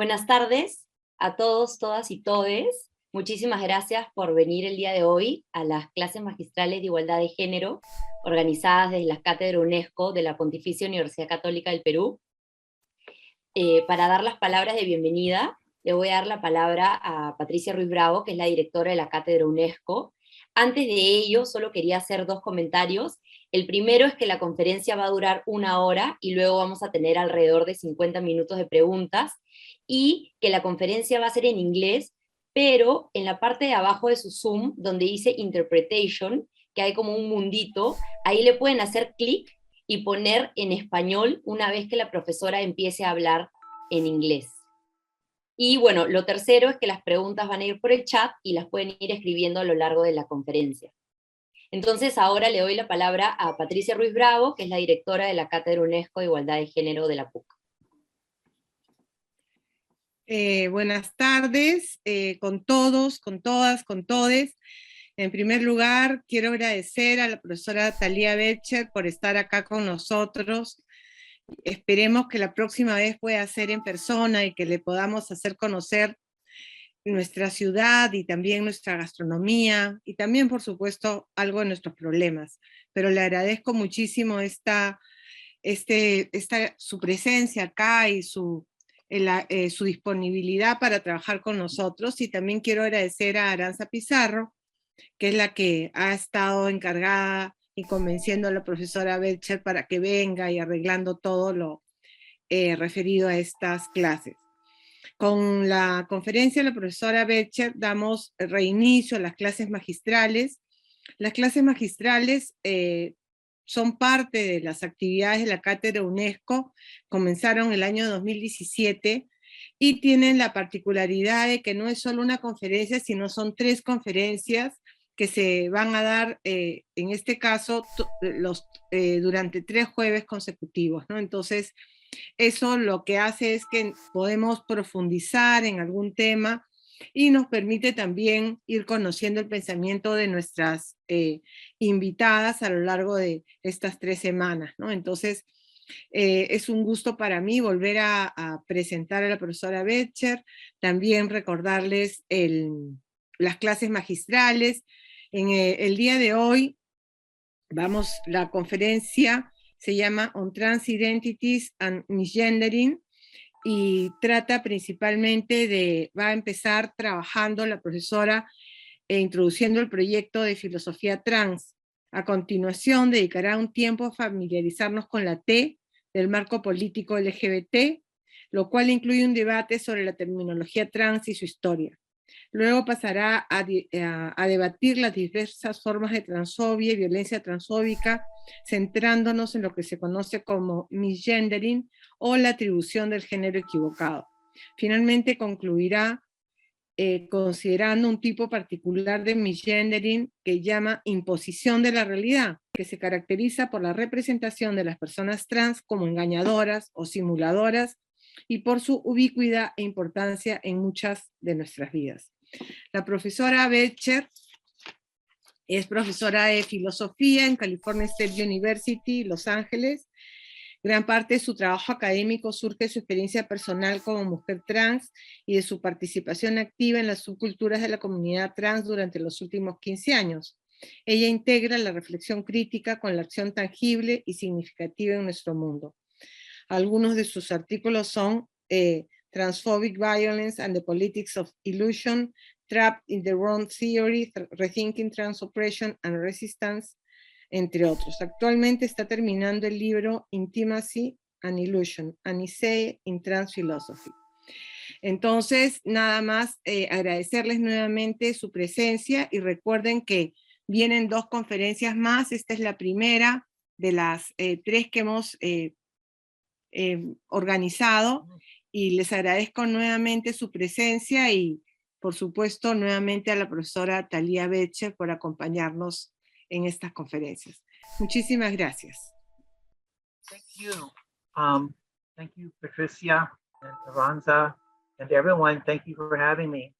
Buenas tardes a todos, todas y todes. Muchísimas gracias por venir el día de hoy a las clases magistrales de igualdad de género, organizadas desde la Cátedra UNESCO de la Pontificia Universidad Católica del Perú. Para dar las palabras de bienvenida, le voy a dar la palabra a Patricia Ruiz Bravo, que es la directora de la Cátedra UNESCO. Antes de ello, solo quería hacer dos comentarios. El primero es que la conferencia va a durar 1 hora y luego vamos a tener alrededor de 50 minutos de preguntas, y que la conferencia va a ser en inglés, pero en la parte de abajo de su Zoom, donde dice Interpretation, que hay como un mundito, ahí le pueden hacer clic y poner en español una vez que la profesora empiece a hablar en inglés. Y bueno, lo tercero es que las preguntas van a ir por el chat y las pueden ir escribiendo a lo largo de la conferencia. Entonces ahora le doy la palabra a Patricia Ruiz Bravo, que es la directora de la Cátedra UNESCO de Igualdad de Género de la PUC. Buenas tardes con todos, con todas, con todes. En primer lugar, quiero agradecer a la profesora Talia Mae Bettcher por estar acá con nosotros. Esperemos que la próxima vez pueda ser en persona y que le podamos hacer conocer nuestra ciudad y también nuestra gastronomía y también, por supuesto, algo de nuestros problemas. Pero le agradezco muchísimo su presencia acá y su disponibilidad para trabajar con nosotros. Y también quiero agradecer a Aranza Pizarro, que es la que ha estado encargada y convenciendo a la profesora Bettcher para que venga y arreglando todo lo referido a estas clases. Con la conferencia de la profesora Bettcher damos reinicio a las clases magistrales. Las clases magistrales son parte de las actividades de la Cátedra UNESCO, comenzaron el año 2017 y tienen la particularidad de que no es solo una conferencia, sino son 3 conferencias que se van a dar, en este caso, durante 3 jueves consecutivos, ¿no? Entonces, eso lo que hace es que podemos profundizar en algún tema y nos permite también ir conociendo el pensamiento de nuestras invitadas a lo largo de estas 3 semanas, ¿no? Entonces, es un gusto para mí volver a presentar a la profesora Bettcher, también recordarles las clases magistrales. En el día de hoy, la conferencia se llama On Trans Identities and Misgendering, y trata principalmente va a empezar trabajando la profesora introduciendo el proyecto de filosofía trans. A continuación dedicará un tiempo a familiarizarnos con la T del marco político LGBT, lo cual incluye un debate sobre la terminología trans y su historia. Luego pasará a debatir las diversas formas de transfobia y violencia transfóbica, centrándonos en lo que se conoce como misgendering o la atribución del género equivocado. Finalmente concluirá considerando un tipo particular de misgendering que llama imposición de la realidad, que se caracteriza por la representación de las personas trans como engañadoras o simuladoras y por su ubicuidad e importancia en muchas de nuestras vidas. La profesora Bettcher es profesora de filosofía en California State University, Los Ángeles. Gran parte de su trabajo académico surge de su experiencia personal como mujer trans y de su participación activa en las subculturas de la comunidad trans durante los últimos 15 años. Ella integra la reflexión crítica con la acción tangible y significativa en nuestro mundo. Algunos de sus artículos son Transphobic Violence and the Politics of Illusion, Trapped in the Wrong Theory, Rethinking Trans Oppression and Resistance, entre otros. Actualmente está terminando el libro Intimacy and Illusion, an Essay in Trans Philosophy. Entonces, nada más agradecerles nuevamente su presencia y recuerden que vienen 2 conferencias más. Esta es la primera de las 3 que hemos organizado, y les agradezco nuevamente su presencia y, por supuesto, nuevamente a la profesora Talia Mae Bettcher por acompañarnos en estas conferencias. Muchísimas gracias. Thank you. Thank you, Patricia and Aranza, and everyone. Thank you for having me.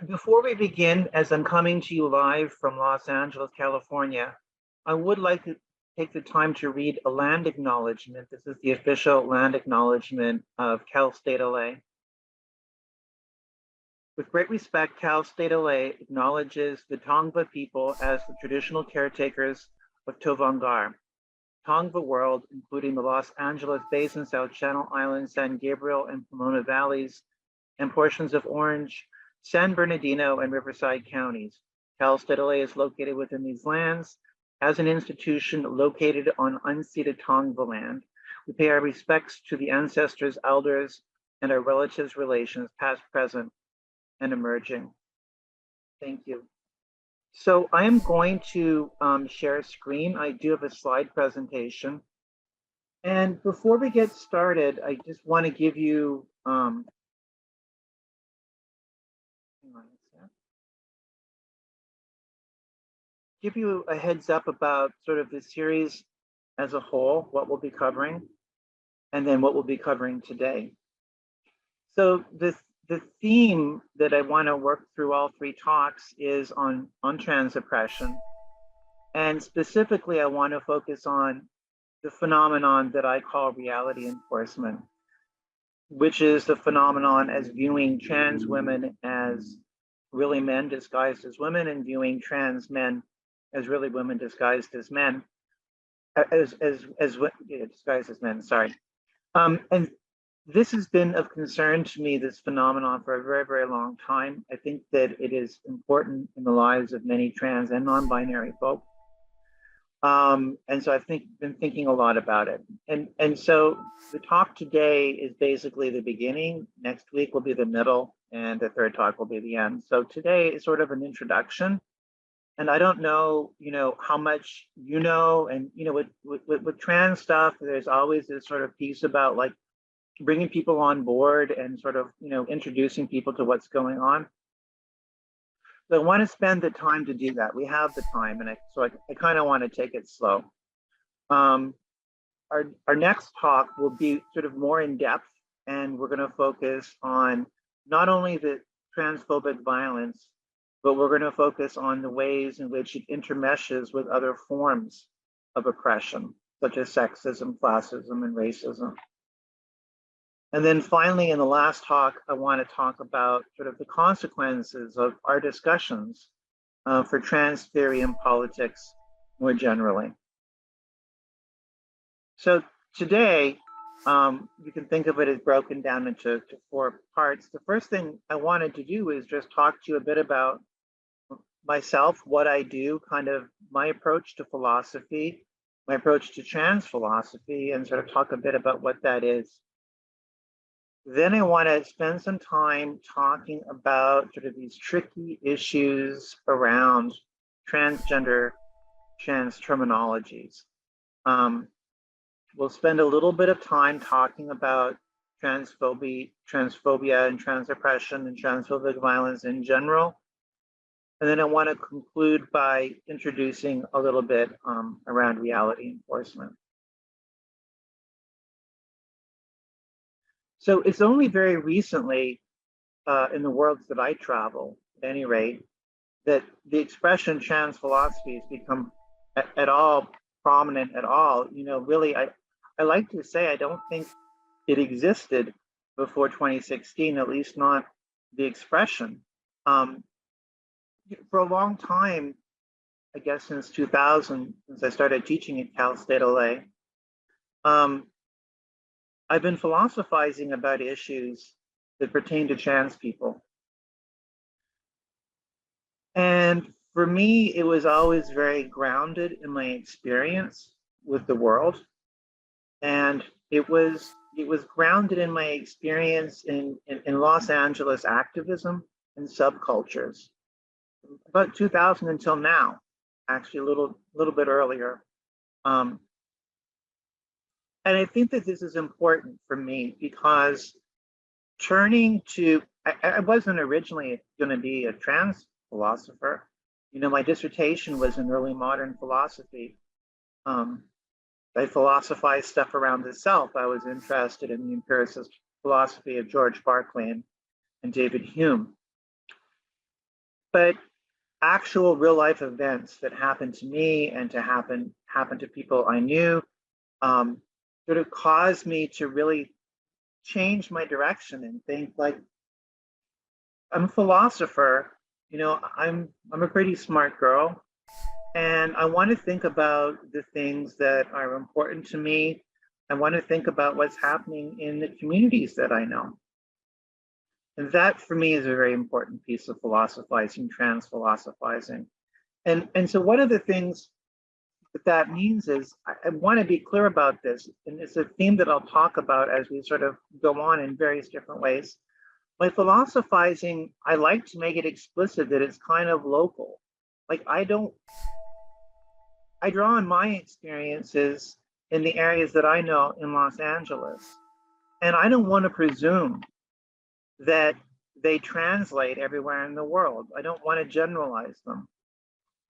Before we begin, as I'm coming to you live from Los Angeles, California, I would like take the time to read a land acknowledgement. This is the official land acknowledgement of Cal State LA. With great respect, Cal State LA acknowledges the Tongva people as the traditional caretakers of Tovangar. Tongva world, including the Los Angeles Basin, South Channel Islands, San Gabriel and Pomona Valleys, and portions of Orange, San Bernardino, and Riverside counties. Cal State LA is located within these lands as an institution located on unceded Tongva land. We pay our respects to the ancestors, elders, and our relatives' relations, past, present, and emerging. Thank you. So I am going to share a screen. I do have a slide presentation. And before we get started, I just want to give you, a heads up about sort of the series as a whole, what we'll be covering, and then what we'll be covering today. So the theme that I want to work through all three talks is on trans oppression. And specifically, I want to focus on the phenomenon that I call reality enforcement, which is the phenomenon as viewing trans women as really men disguised as women and viewing trans men as really women disguised as men, disguised as men, sorry. And this has been of concern to me, this phenomenon, for a very, very long time. I think that it is important in the lives of many trans and non-binary folk. And so I've been thinking a lot about it. And so the talk today is basically the beginning. Next week will be the middle, and the third talk will be the end. So today is sort of an introduction. And I don't know, how much you know, and with trans stuff, there's always this sort of piece about like bringing people on board and sort of, introducing people to what's going on. So I want to spend the time to do that. We have the time, and I kind of want to take it slow. Our next talk will be sort of more in depth, and we're going to focus on not only the transphobic violence, but we're going to focus on the ways in which it intermeshes with other forms of oppression, such as sexism, classism, and racism. And then finally, in the last talk, I want to talk about sort of the consequences of our discussions for trans theory and politics more generally. So today, you can think of it as broken down into 4 parts. The first thing I wanted to do is just talk to you a bit about myself, what I do, kind of my approach to philosophy, my approach to trans philosophy, and sort of talk a bit about what that is. Then I want to spend some time talking about sort of these tricky issues around transgender, trans terminologies. We'll spend a little bit of time talking about transphobia and trans oppression and transphobic violence in general. And then I want to conclude by introducing a little bit around reality enforcement. So it's only very recently in the worlds that I travel, at any rate, that the expression trans philosophy has become at all prominent at all. Really, I like to say I don't think it existed before 2016, at least not the expression. For a long time, I guess since 2000, since I started teaching at Cal State LA, I've been philosophizing about issues that pertain to trans people. And for me, it was always very grounded in my experience with the world. And it was grounded in my experience in Los Angeles activism and subcultures. About 2000 until now, actually a little bit earlier. And I think that this is important for me because turning to, I wasn't originally going to be a trans philosopher. My dissertation was in early modern philosophy. I philosophized stuff around the self. I was interested in the empiricist philosophy of George Berkeley and David Hume. But actual real life events that happened to me and to happen to people I knew, sort of caused me to really change my direction and think like, I'm a philosopher, you know, I'm a pretty smart girl, and I want to think about the things that are important to me. I want to think about what's happening in the communities that I know. And that for me is a very important piece of philosophizing, trans philosophizing. And so one of the things that means is I want to be clear about this, and it's a theme that I'll talk about as we sort of go on in various different ways. By philosophizing, I like to make it explicit that it's kind of local. Like I draw on my experiences in the areas that I know in Los Angeles. And I don't want to presume that they translate everywhere in the world. I don't want to generalize them.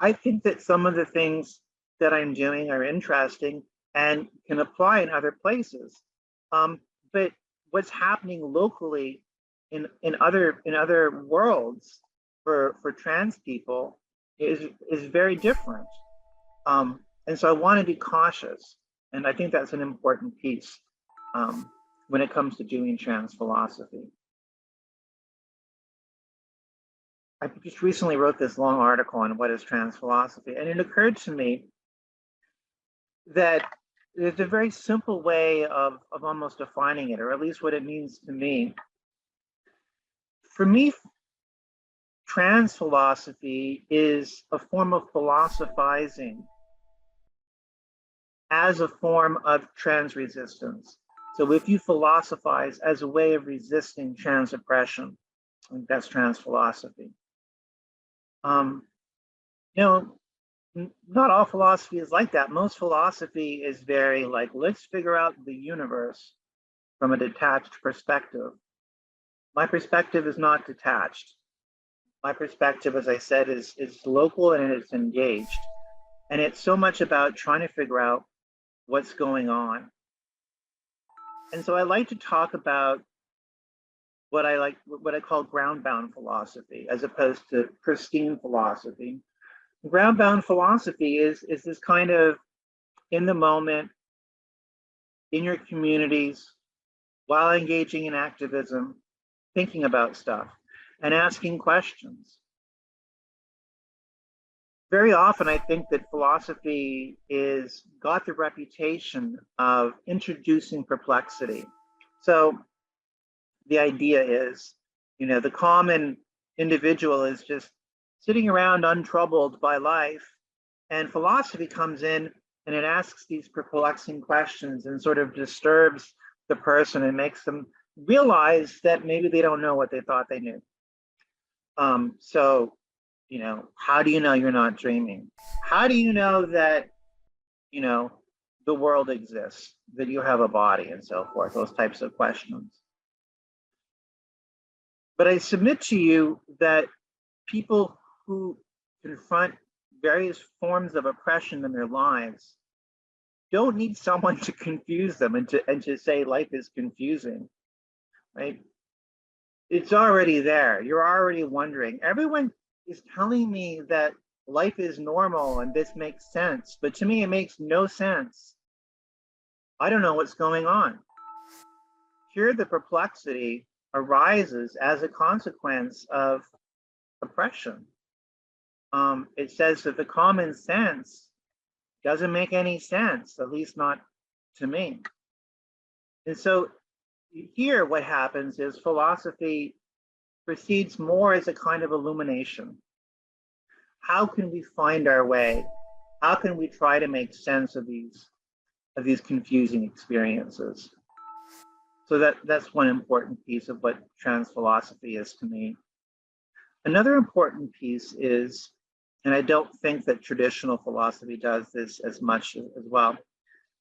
I think that some of the things that I'm doing are interesting and can apply in other places. But what's happening locally in other worlds for trans people is very different. And so I want to be cautious. And I think that's an important piece when it comes to doing trans philosophy. I just recently wrote this long article on what is trans philosophy, and it occurred to me that there's a very simple way of almost defining it, or at least what it means to me. For me, trans philosophy is a form of philosophizing as a form of trans resistance. So if you philosophize as a way of resisting trans oppression, I think that's trans philosophy. You know, not all philosophy is like that. Most philosophy is very like, let's figure out the universe from a detached perspective. My perspective is not detached. My perspective, as I said, is local and it's engaged. And it's so much about trying to figure out what's going on. And so I like to talk about what I call ground-bound philosophy, as opposed to pristine philosophy. Ground-bound philosophy is this kind of in the moment, in your communities, while engaging in activism, thinking about stuff and asking questions. Very often, I think that philosophy is got the reputation of introducing perplexity. So the idea is, you know, the common individual is just sitting around untroubled by life, and philosophy comes in and it asks these perplexing questions and sort of disturbs the person and makes them realize that maybe they don't know what they thought they knew. So, you know, how do you know you're not dreaming? How do you know that, you know, the world exists, that you have a body and so forth, those types of questions. But I submit to you that people who confront various forms of oppression in their lives don't need someone to confuse them and to say life is confusing, right? It's already there. You're already wondering. Everyone is telling me that life is normal and this makes sense, but to me it makes no sense. I don't know what's going on. Here the perplexity arises as a consequence of oppression. It says that the common sense doesn't make any sense, at least not to me. And so here what happens is philosophy proceeds more as a kind of illumination. How can we find our way? How can we try to make sense of these confusing experiences? So that's one important piece of what trans philosophy is to me. Another important piece is, and I don't think that traditional philosophy does this as much as well,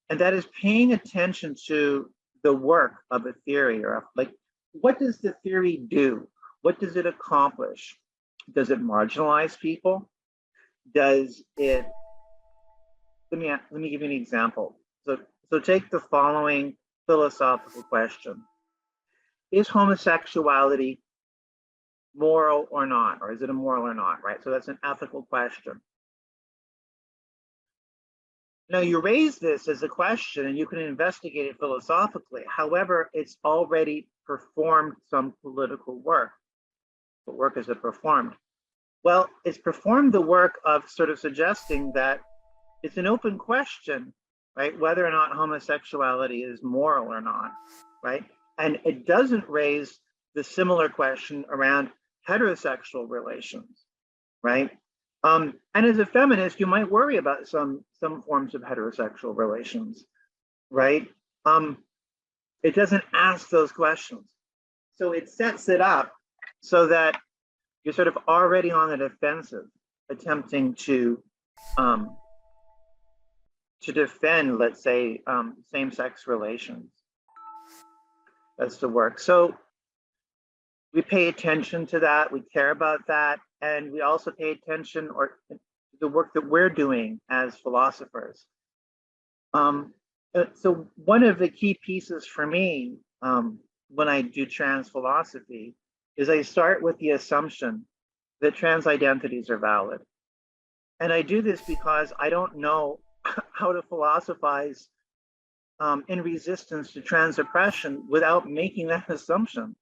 and that is paying attention to the work of a theory, or like, what does the theory do? What does it accomplish? Does it marginalize people? Does it, let me give you an example. So take the following philosophical question. Is homosexuality moral or not, or is it immoral or not, right? So that's an ethical question. Now, you raise this as a question and you can investigate it philosophically. However, it's already performed some political work. What work is it performed? Well, it's performed the work of sort of suggesting that it's an open question, right? Whether or not homosexuality is moral or not, right? And it doesn't raise the similar question around heterosexual relations, right? And as a feminist, you might worry about some forms of heterosexual relations, right? It doesn't ask those questions. So it sets it up so that you're sort of already on the defensive, attempting to defend, let's say, same-sex relations. That's the work. So we pay attention to that, we care about that, and we also pay attention to the work that we're doing as philosophers. So one of the key pieces for me when I do trans philosophy is I start with the assumption that trans identities are valid. And I do this because I don't know how to philosophize in resistance to trans oppression without making that assumption,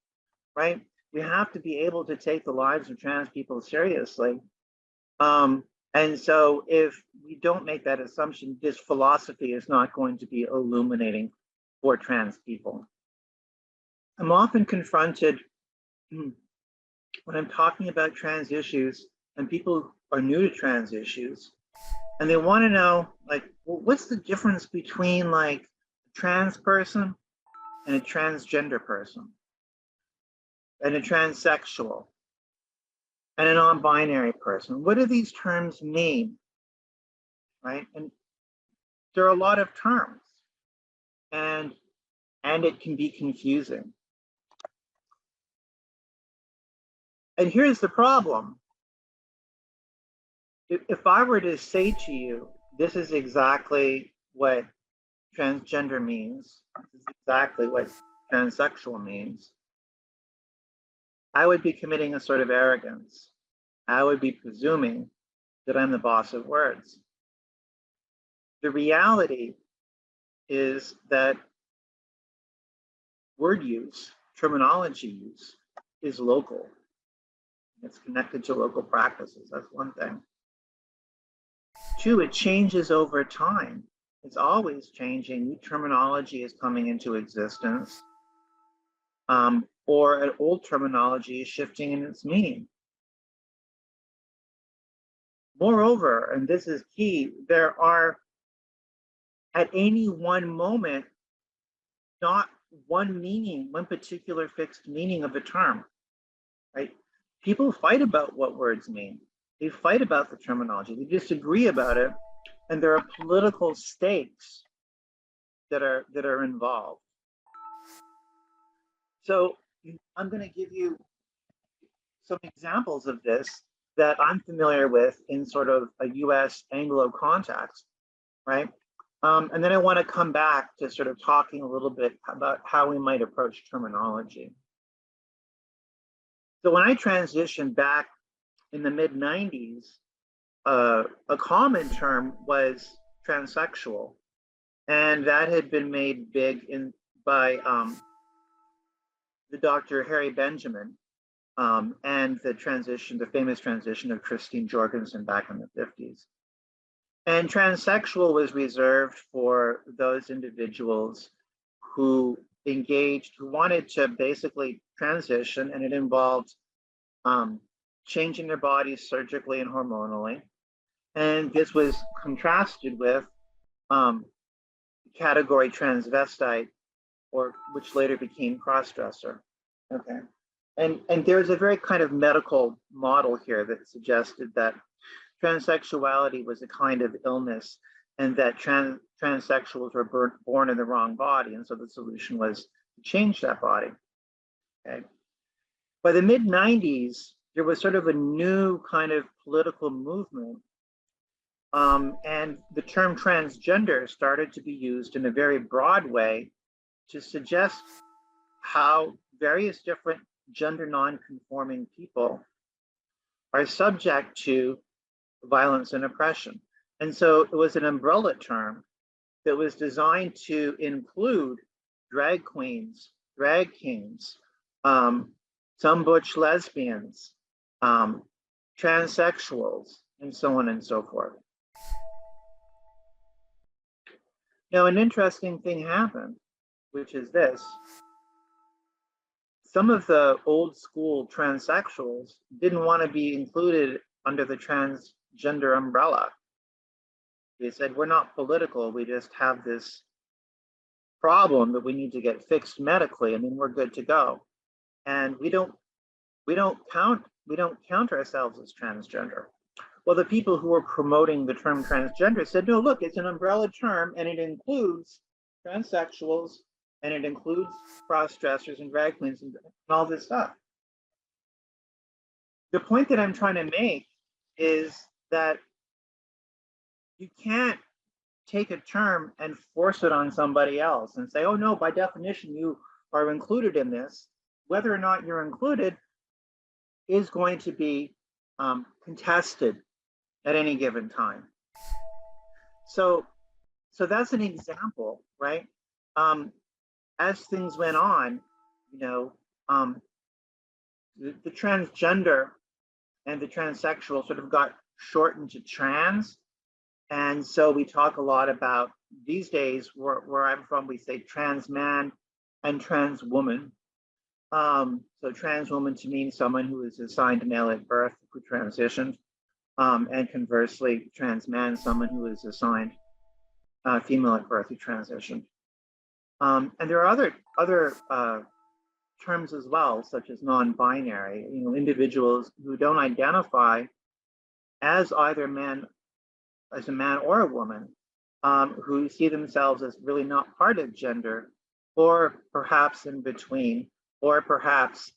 right? We have to be able to take the lives of trans people seriously. And so if we don't make that assumption, this philosophy is not going to be illuminating for trans people. I'm often confronted when I'm talking about trans issues and people are new to trans issues and they want to know, like, well, what's the difference between like a trans person and a transgender person and a transsexual and a non-binary person? What do these terms mean, right? And there are a lot of terms, and it can be confusing. And here's the problem. If I were to say to you, this is exactly what transgender means, this is exactly what transsexual means, I would be committing a sort of arrogance. I would be presuming that I'm the boss of words. The reality is that word use, terminology use, is local. It's connected to local practices. That's one thing. Two, it changes over time. It's always changing. New terminology is coming into existence, or an old terminology is shifting in its meaning. Moreover, and this is key, there are at any one moment not one meaning, one particular fixed meaning of a term, right? People fight about what words mean. They fight about the terminology. They disagree about it, and there are political stakes that are involved. So I'm going to give you some examples of this that I'm familiar with in sort of a US Anglo context, right? And then I want to come back to sort of talking a little bit about how we might approach terminology. So when I transitioned back in the mid-90s, a common term was transsexual, and that had been made big by the Dr. Harry Benjamin and the famous transition of Christine Jorgensen back in the 50s. And transsexual was reserved for those individuals who wanted to basically transition, and it involved changing their bodies surgically and hormonally. And this was contrasted with category transvestite, which later became crossdresser. Okay. And there's a very kind of medical model here that suggested that transsexuality was a kind of illness, and that transsexuals were born in the wrong body. And so the solution was to change that body. Okay. By the mid-90s, there was sort of a new kind of political movement. And the term transgender started to be used in a very broad way to suggest how various different gender non-conforming people are subject to violence and oppression. And so it was an umbrella term that was designed to include drag queens, drag kings, some butch lesbians, transsexuals, and so on and so forth. Now, an interesting thing happened, which is this. Some of the old school transsexuals didn't want to be included under the transgender umbrella. They said, we're not political, we just have this problem that we need to get fixed medically, and then we're good to go. And we don't count ourselves as transgender. Well, the people who were promoting the term transgender said, no, look, it's an umbrella term, and it includes transsexuals, and it includes cross-dressers and drag queens and all this stuff. The point that I'm trying to make is that you can't take a term and force it on somebody else and say, oh no, by definition, you are included in this. Whether or not you're included is going to be contested at any given time. So that's an example, right? As things went on, you know, the transgender and the transsexual sort of got shortened to trans. And so we talk a lot about, these days, where I'm from, we say trans man and trans woman. So trans woman to mean someone who is assigned male at birth who transitioned, and conversely, trans man, someone who is assigned female at birth who transitioned. And there are other terms as well, such as non-binary, you know, individuals who don't identify as either as a man or a woman, who see themselves as really not part of gender, or perhaps in between, or perhaps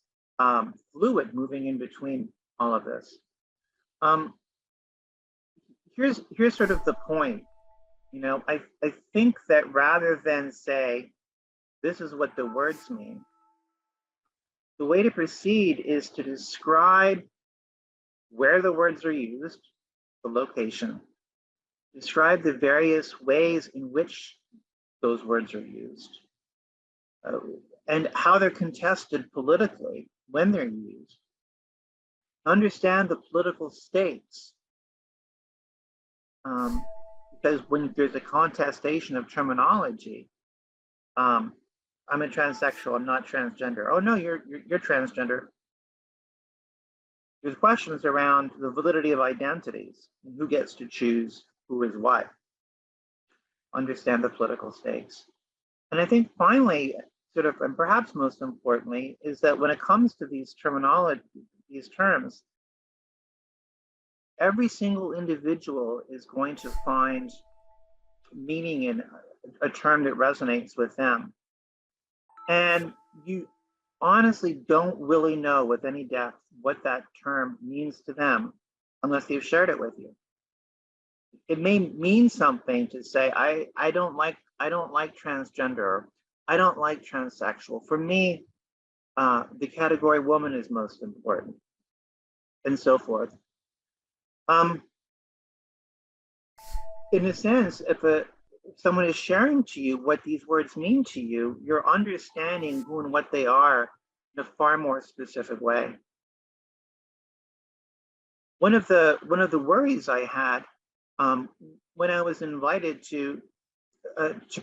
fluid, moving in between all of this. Here's sort of the point. You know, I think that rather than say, this is what the words mean, the way to proceed is to describe where the words are used, the location, describe the various ways in which those words are used, and how they're contested politically when they're used. Understand the political stakes, because when there's a contestation of terminology, I'm a transsexual, I'm not transgender. Oh no, you're transgender. There's questions around the validity of identities and who gets to choose who is what. Understand the political stakes. And I think finally, sort of, and perhaps most importantly, is that when it comes to these terminology, these terms, every single individual is going to find meaning in a term that resonates with them. And you honestly don't really know with any depth what that term means to them unless they've shared it with you. It may mean something to say, I don't like transgender, I don't like transsexual. For me, the category woman is most important, and so forth. In a sense, if someone is sharing to you what these words mean to you, you're understanding who and what they are in a far more specific way. One of the worries I had when I was invited to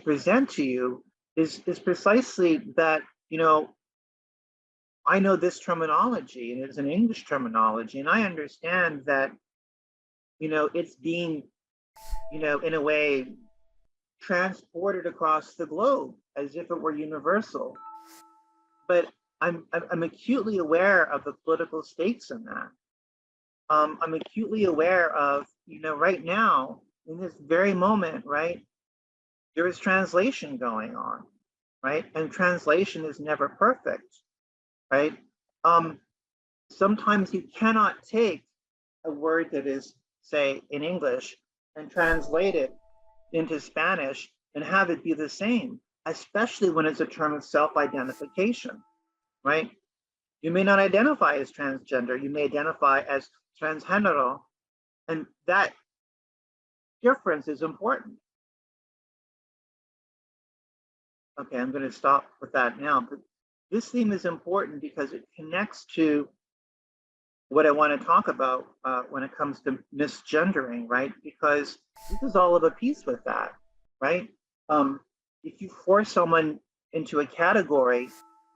present to you is precisely that, you know, I know this terminology and it's an English terminology, and I understand that, you know, it's being, you know, in a way transported across the globe as if it were universal. But I'm acutely aware of the political stakes in that. I'm acutely aware of, you know, right now, in this very moment, right, there is translation going on, right? And translation is never perfect, right? Sometimes you cannot take a word that is, say, in English and translate it into Spanish and have it be the same, especially when it's a term of self-identification, right? You may not identify as transgender, you may identify as transgénero, and that difference is important. Okay, I'm going to stop with that now, but this theme is important because it connects to what I want to talk about when it comes to misgendering, right? Because this is all of a piece with that, right? If you force someone into a category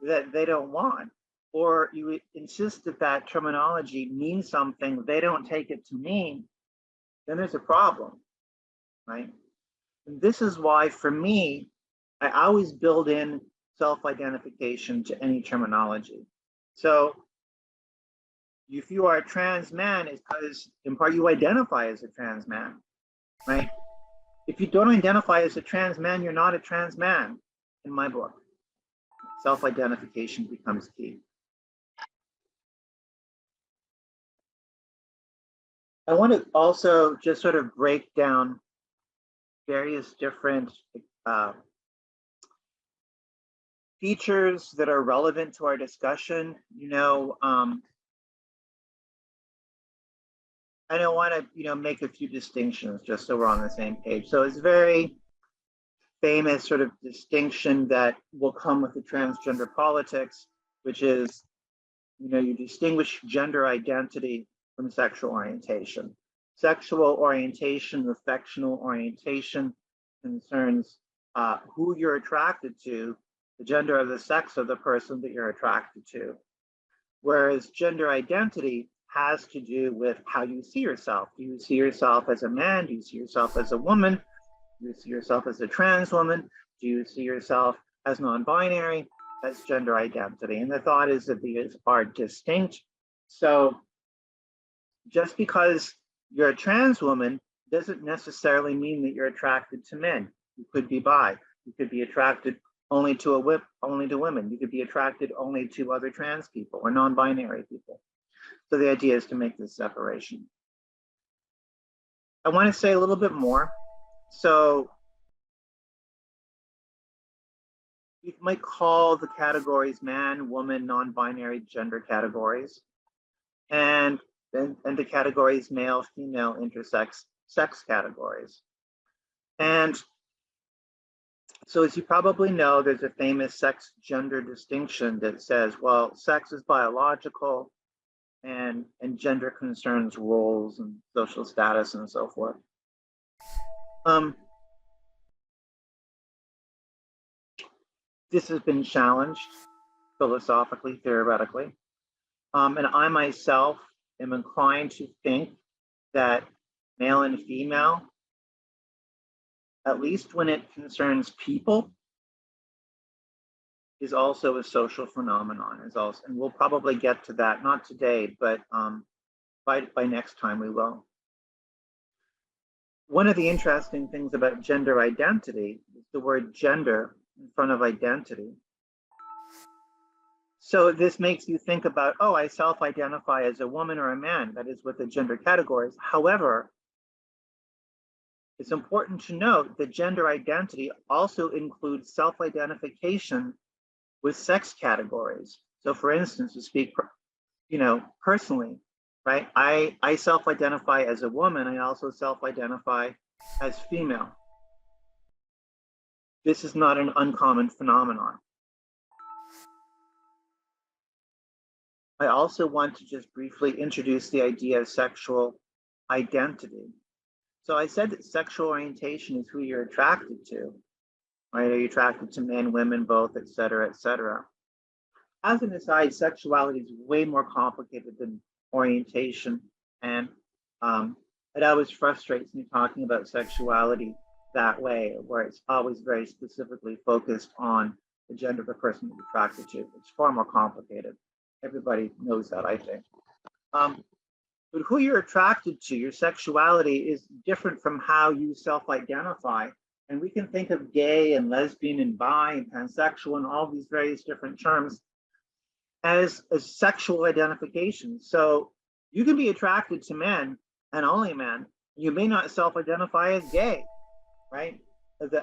that they don't want, or you insist that that terminology means something they don't take it to mean, then there's a problem, right? And this is why, for me, I always build in self-identification to any terminology. So if you are a trans man, it's because in part you identify as a trans man, right? If you don't identify as a trans man, you're not a trans man in my book. Self-identification becomes key. I want to also just sort of break down various different features that are relevant to our discussion. You know, I don't want to, make a few distinctions just so we're on the same page. So it's very famous sort of distinction that will come with the transgender politics, which is, you distinguish gender identity from sexual orientation. Sexual orientation, affectional orientation concerns who you're attracted to, the gender or the sex of the person that you're attracted to. Whereas gender identity has to do with how you see yourself. Do you see yourself as a man? Do you see yourself as a woman? Do you see yourself as a trans woman? Do you see yourself as non-binary? That's gender identity. And the thought is that these are distinct. So just because you're a trans woman doesn't necessarily mean that you're attracted to men. You could be bi. You could be attracted only to women. You could be attracted only to other trans people or non-binary people. So the idea is to make this separation. I want to say a little bit more. So you might call the categories man, woman, non-binary gender categories, and the categories male, female, intersex, sex categories. And so as you probably know, there's a famous sex gender distinction that says, well, sex is biological and gender concerns roles and social status and so forth. This has been challenged philosophically, theoretically. And I myself am inclined to think that male and female, at least when it concerns people, is also a social phenomenon. And we'll probably get to that, not today, but by next time we will. One of the interesting things about gender identity is the word gender in front of identity. So this makes you think about, oh, I self-identify as a woman or a man. That is what the gender categories. However, it's important to note that gender identity also includes self-identification with sex categories. So for instance, to speak, personally, right? I self-identify as a woman. I also self-identify as female. This is not an uncommon phenomenon. I also want to just briefly introduce the idea of sexual identity. So I said that sexual orientation is who you're attracted to, right? Are you attracted to men, women, both, et cetera, et cetera. As an aside, sexuality is way more complicated than orientation. And it always frustrates me talking about sexuality that way, where it's always very specifically focused on the gender of the person you're attracted to. It's far more complicated. Everybody knows that, I think. But who you're attracted to, your sexuality, is different from how you self-identify. And we can think of gay and lesbian and bi and pansexual and all these various different terms as sexual identification. So you can be attracted to men and only men. You may not self-identify as gay, right?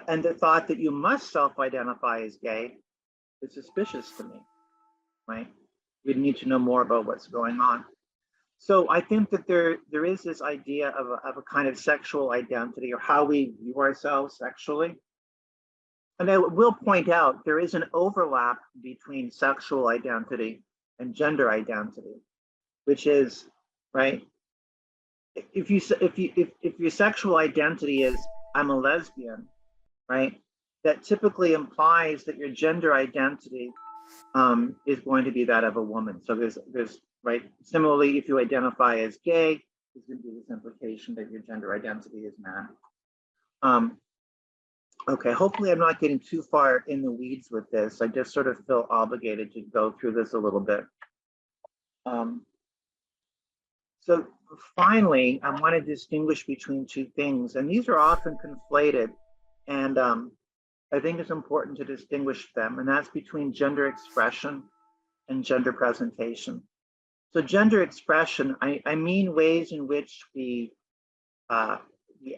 And the thought that you must self-identify as gay is suspicious to me, right? we need to know more about what's going on. So I think that there is this idea of a kind of sexual identity, or how we view ourselves sexually. And I will point out there is an overlap between sexual identity and gender identity, which is, right, if your sexual identity is I'm a lesbian, right, that typically implies that your gender identity is going to be that of a woman. So there's right. Similarly, if you identify as gay, there's going to be this implication that your gender identity is man. Okay, hopefully I'm not getting too far in the weeds with this. I just sort of feel obligated to go through this a little bit. So finally, I want to distinguish between two things, and these are often conflated, and I think it's important to distinguish them, and that's between gender expression and gender presentation. So gender expression, I mean ways in which we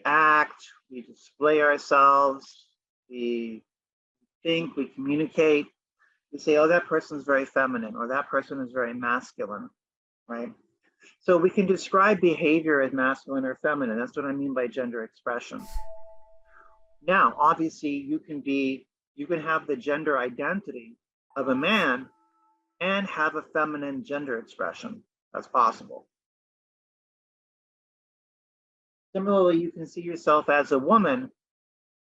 act, we display ourselves, we think, we communicate. We say, oh, that person is very feminine, or that person is very masculine, right? So we can describe behavior as masculine or feminine. That's what I mean by gender expression. Now, obviously, you can have the gender identity of a man and have a feminine gender expression. That's possible. Similarly, you can see yourself as a woman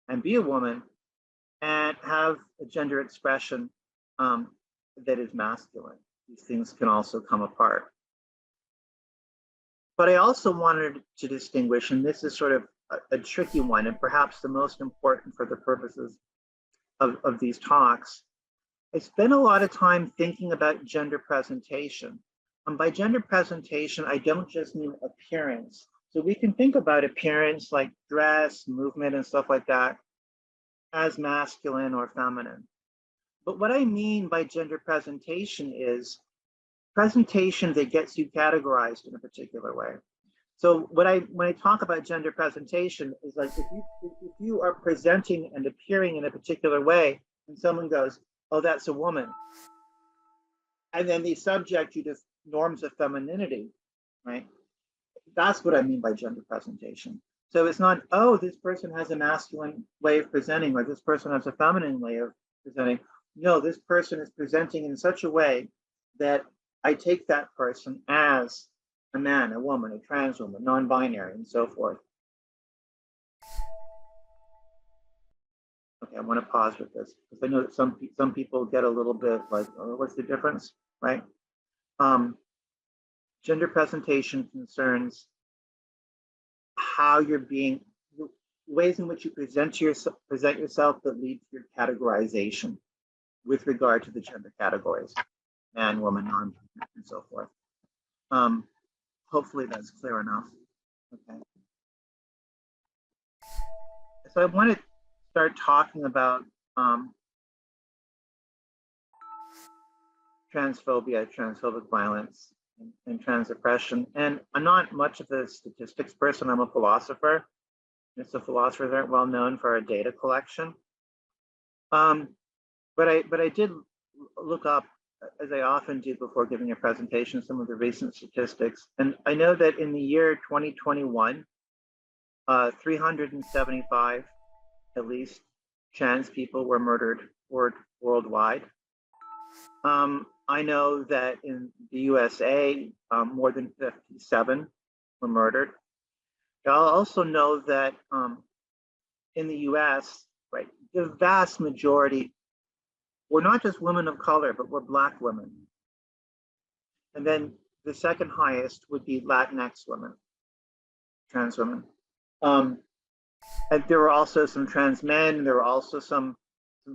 and be a woman and have a gender expression that is masculine. These things can also come apart. But I also wanted to distinguish, and this is sort of a tricky one, and perhaps the most important for the purposes of these talks. I spend a lot of time thinking about gender presentation. And by gender presentation, I don't just mean appearance. So we can think about appearance like dress, movement, and stuff like that as masculine or feminine. But what I mean by gender presentation is presentation that gets you categorized in a particular way. So when I talk about gender presentation is like if you are presenting and appearing in a particular way, and someone goes, oh, that's a woman, and then they subject you to norms of femininity, right? That's what I mean by gender presentation. So it's not, oh, this person has a masculine way of presenting, or this person has a feminine way of presenting. No, this person is presenting in such a way that I take that person as a man, a woman, a trans woman, non-binary, and so forth. Okay, I want to pause with this because I know that some people get a little bit like, oh, what's the difference, right? Gender presentation concerns how you're being, ways in which you present yourself that lead to your categorization with regard to the gender categories, man, woman, non, and so forth. Hopefully that's clear enough. Okay. So I want to start talking about transphobia, transphobic violence, and trans oppression. And I'm not much of a statistics person. I'm a philosopher. And so philosophers aren't well known for our data collection. But I did look up, as I often do before giving a presentation, some of the recent statistics. And I know that in the year 2021, 375, at least, trans people were murdered worldwide. I know that in the USA, more than 57 were murdered. I also know that in the US, right, the vast majority were not just women of color, but were Black women. And then the second highest would be Latinx women, trans women. And there were also some trans men. There were also some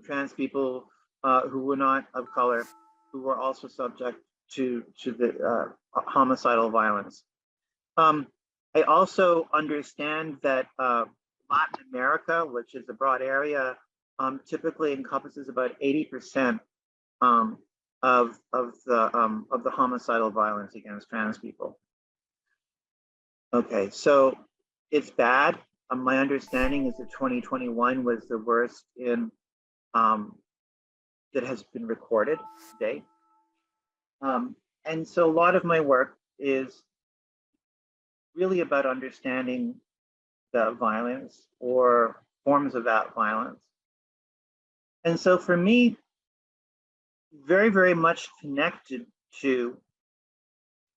trans people who were not of color, who were also subject to the homicidal violence. I also understand that Latin America, which is a broad area, typically encompasses about 80% of the homicidal violence against trans people. Okay, so it's bad. My understanding is that 2021 was the worst in that has been recorded to date. And so a lot of my work is really about understanding the violence or forms of that violence. And so for me, very, very much connected to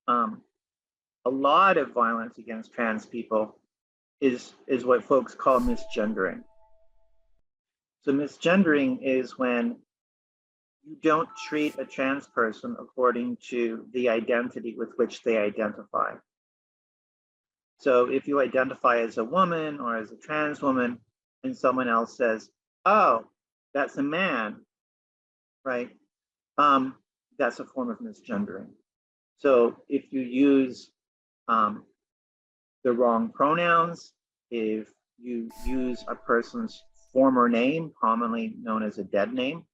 a lot of violence against trans people is what folks call misgendering. So misgendering is when you don't treat a trans person according to the identity with which they identify. So if you identify as a woman or as a trans woman and someone else says, oh, that's a man, right? That's a form of misgendering. So if you use the wrong pronouns, if you use a person's former name, commonly known as a dead name,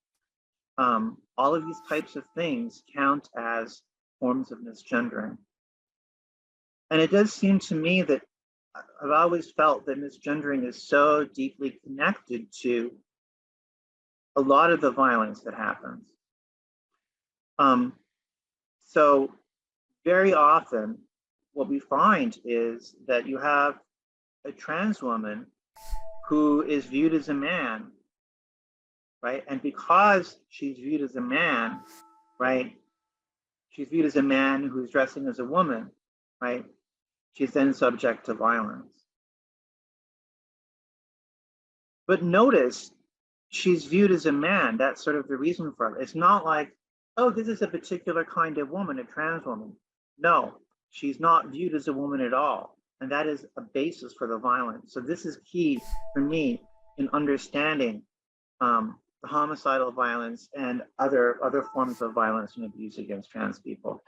all of these types of things count as forms of misgendering. And it does seem to me that I've always felt that misgendering is so deeply connected to a lot of the violence that happens. So very often, what we find is that you have a trans woman who is viewed as a man, right? And because she's viewed as a man, right? She's viewed as a man who's dressing as a woman, right? She's then subject to violence. But notice, she's viewed as a man. That's sort of the reason for it. It's not like, oh, this is a particular kind of woman, a trans woman. No, she's not viewed as a woman at all. And that is a basis for the violence. So this is key for me in understanding the homicidal violence and other forms of violence and abuse against trans people.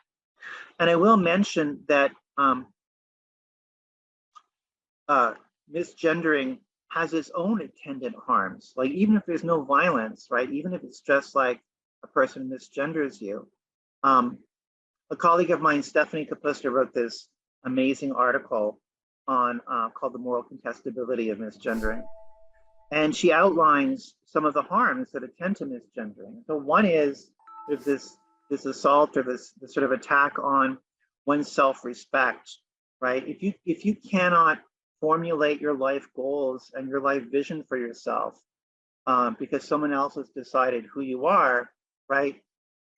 And I will mention that misgendering has its own attendant harms. Like even if there's no violence, right? Even if it's just like a person misgenders you. A colleague of mine, Stephanie Kapusta, wrote this amazing article on called The Moral Contestability of Misgendering. And she outlines some of the harms that attend to misgendering. So one is there's this assault or this sort of attack on one's self-respect, right? If you cannot formulate your life goals and your life vision for yourself because someone else has decided who you are, right?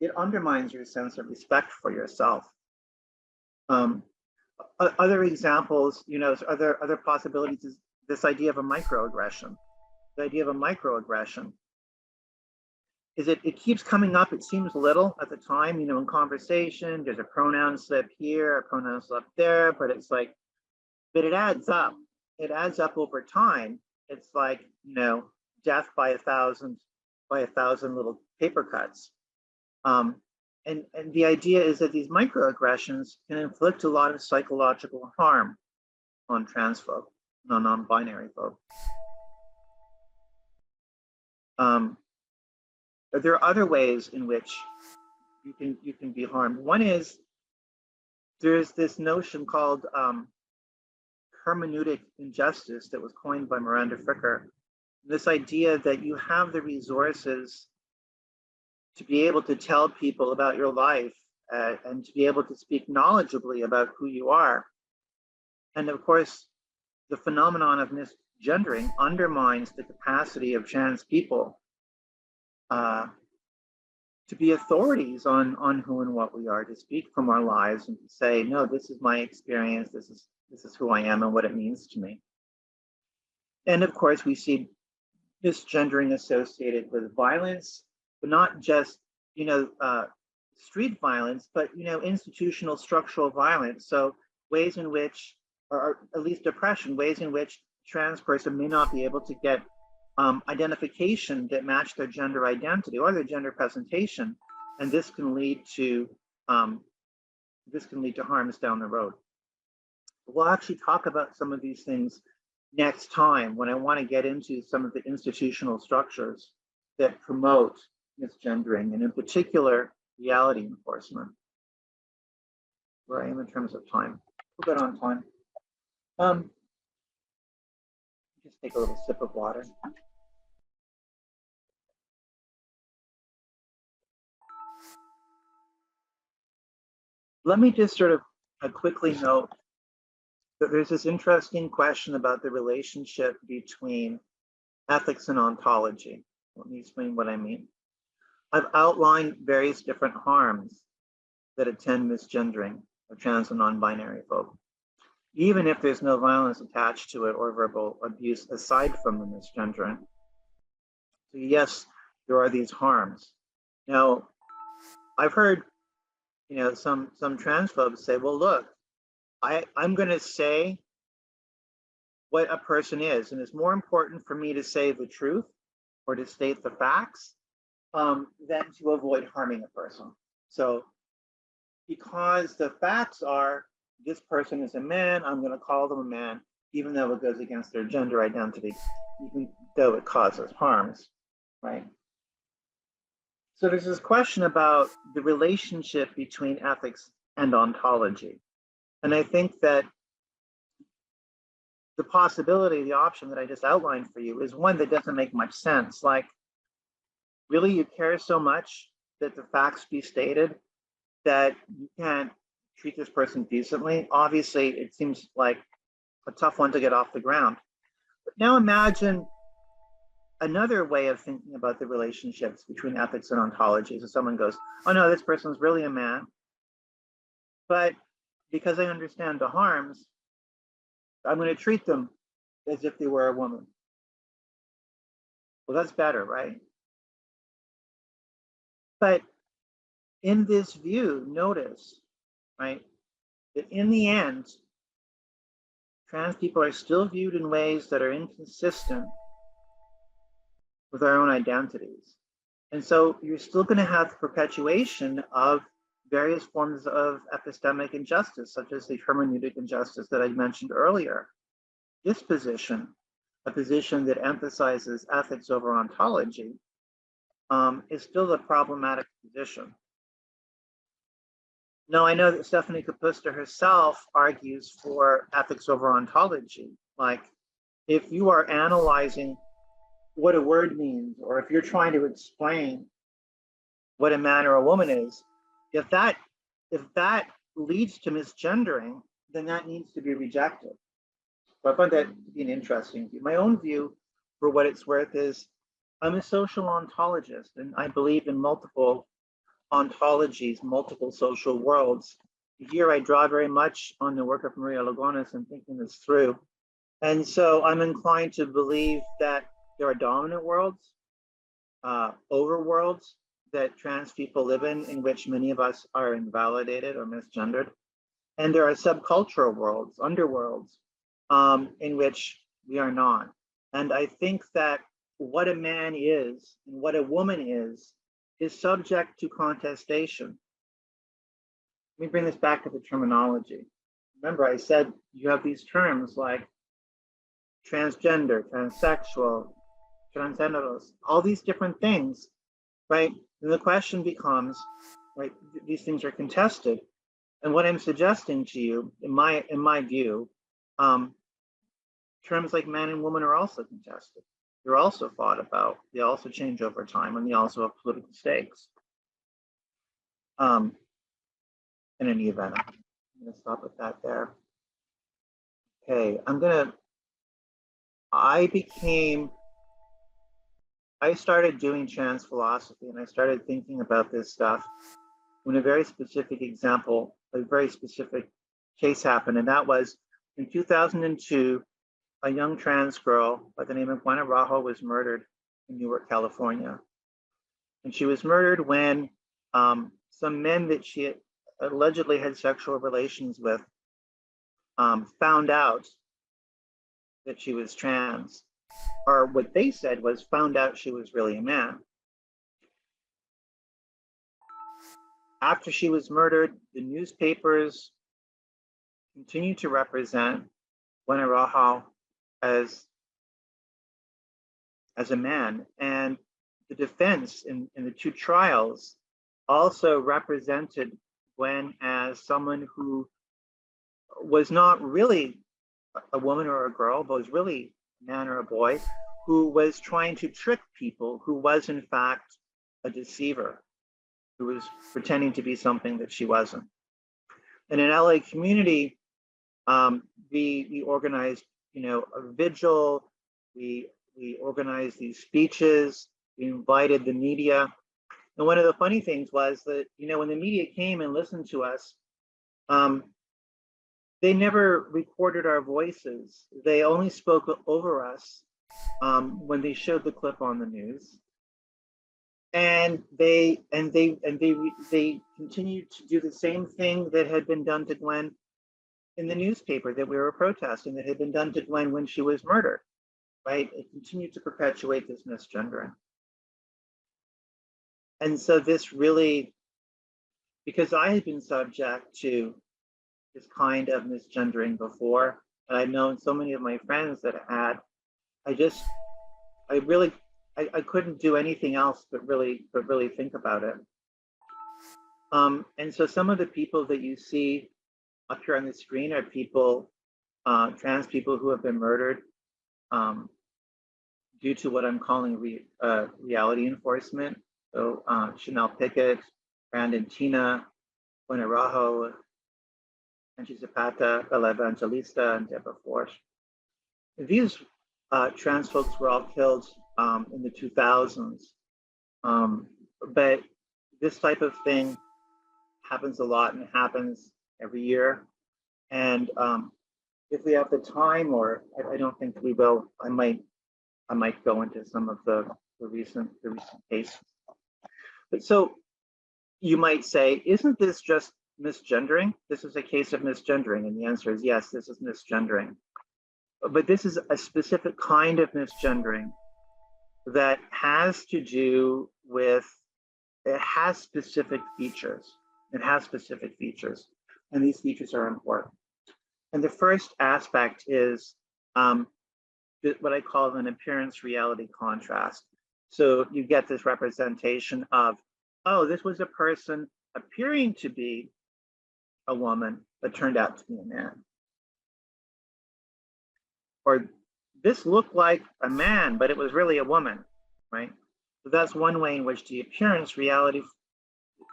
It undermines your sense of respect for yourself. Other examples, other possibilities is this idea of a microaggression. The idea of a microaggression is it keeps coming up. It seems little at the time, in conversation. There's a pronoun slip here, a pronoun slip there, but it's like, but it adds up. It adds up over time. It's like, death by a thousand little paper cuts. And the idea is that these microaggressions can inflict a lot of psychological harm on trans folk, non-binary folk. There are other ways in which you can be harmed. One is there's this notion called hermeneutic injustice that was coined by Miranda Fricker. This idea that you have the resources to be able to tell people about your life and to be able to speak knowledgeably about who you are. And of course, the phenomenon of misgendering undermines the capacity of trans people to be authorities on who and what we are, to speak from our lives and to say, no, this is my experience, this is who I am and what it means to me. And of course, we see misgendering associated with violence, but not just, street violence, but, institutional structural violence. So ways in which, or at least oppression, ways in which trans person may not be able to get identification that match their gender identity or their gender presentation, and this can lead to harms down the road. We'll actually talk about some of these things next time when I want to get into some of the institutional structures that promote misgendering, and in particular, reality enforcement. Where I am in terms of time. We're good on time. Just take a little sip of water. let me just sort of quickly note that there's this interesting question about the relationship between ethics and ontology. Let me explain what I mean. I've outlined various different harms that attend misgendering of trans and non-binary folk, even if there's no violence attached to it or verbal abuse aside from the misgendering. So yes, there are these harms. Now, I've heard, some transphobes say, well, look, I'm going to say what a person is, and it's more important for me to say the truth or to state the facts than to avoid harming a person. So because the facts are this person is a man, I'm going to call them a man, even though it goes against their gender identity, even though it causes harms, right? So there's this question about the relationship between ethics and ontology. And I think that the possibility, the option that I just outlined for you is one that doesn't make much sense. Like, really, you care so much that the facts be stated that you can't treat this person decently? Obviously, it seems like a tough one to get off the ground. But now imagine another way of thinking about the relationships between ethics and ontology. So someone goes, oh no, this person's really a man, but because I understand the harms, I'm going to treat them as if they were a woman. Well, that's better, right? But in this view, notice, right, that in the end, trans people are still viewed in ways that are inconsistent with our own identities. And so you're still going to have perpetuation of various forms of epistemic injustice, such as the hermeneutic injustice that I mentioned earlier. This position, a position that emphasizes ethics over ontology, is still a problematic position. Now, I know that Stephanie Kapusta herself argues for ethics over ontology. Like, if you are analyzing what a word means, or if you're trying to explain what a man or a woman is, if that leads to misgendering, then that needs to be rejected. So I find that to be an interesting view. My own view, for what it's worth, is I'm a social ontologist, and I believe in multiple ontologies, multiple social worlds. Here I draw very much on the work of Maria Lugones and thinking this through. And so I'm inclined to believe that there are dominant worlds, overworlds that trans people live in which many of us are invalidated or misgendered. And there are subcultural worlds, underworlds, in which we are not. And I think that what a man is and what a woman is subject to contestation. Let me bring this back to the terminology. Remember, I said you have these terms like transgender, transsexual, transgeneros, all these different things, right? And the question becomes, right, these things are contested. And what I'm suggesting to you, in my view, terms like man and woman are also contested. They're also thought about. They also change over time, and they also have political stakes. In any event, I'm going to stop with that there. Okay, I started doing trans philosophy, and I started thinking about this stuff when a very specific example, a very specific case happened, and that was in 2002, a young trans girl by the name of Juana Rajo was murdered in Newark, California. And she was murdered when some men that she allegedly had sexual relations with found out that she was trans, or what they said was found out she was really a man. After she was murdered, the newspapers continued to represent Juana Rajo as a man, and the defense in the two trials also represented Gwen as someone who was not really a woman or a girl, but was really a man or a boy, who was trying to trick people, who was in fact a deceiver, who was pretending to be something that she wasn't. And in LA community, we organized, a vigil. We organized these speeches. We invited the media. And one of the funny things was that, when the media came and listened to us, they never recorded our voices. They only spoke over us when they showed the clip on the news. And they continued to do the same thing that had been done to Glenn in the newspaper that we were protesting, that had been done to Glenn when she was murdered, right? It continued to perpetuate this misgendering. And so this really, because I had been subject to this kind of misgendering before, and I'd known so many of my friends that had, I couldn't do anything else but really think about it. And so some of the people that you see up here on the screen are people, trans people who have been murdered due to what I'm calling reality enforcement. So Chanel Pickett, Brandon Tina, Buenarajo, Angie Zapata, Bella Evangelista, and Deborah Force. These trans folks were all killed in the 2000s. But this type of thing happens a lot and happens every year. And if we have the time, or I don't think we will, I might go into some of the recent cases. But so you might say, isn't this just misgendering? This is a case of misgendering. And the answer is yes, this is misgendering. But this is a specific kind of misgendering that has to do with, it has specific features. It has specific features, and these features are important. And the first aspect is what I call an appearance reality contrast. So you get this representation of, oh, this was a person appearing to be a woman, but turned out to be a man. Or this looked like a man, but it was really a woman, right? So that's one way in which the appearance reality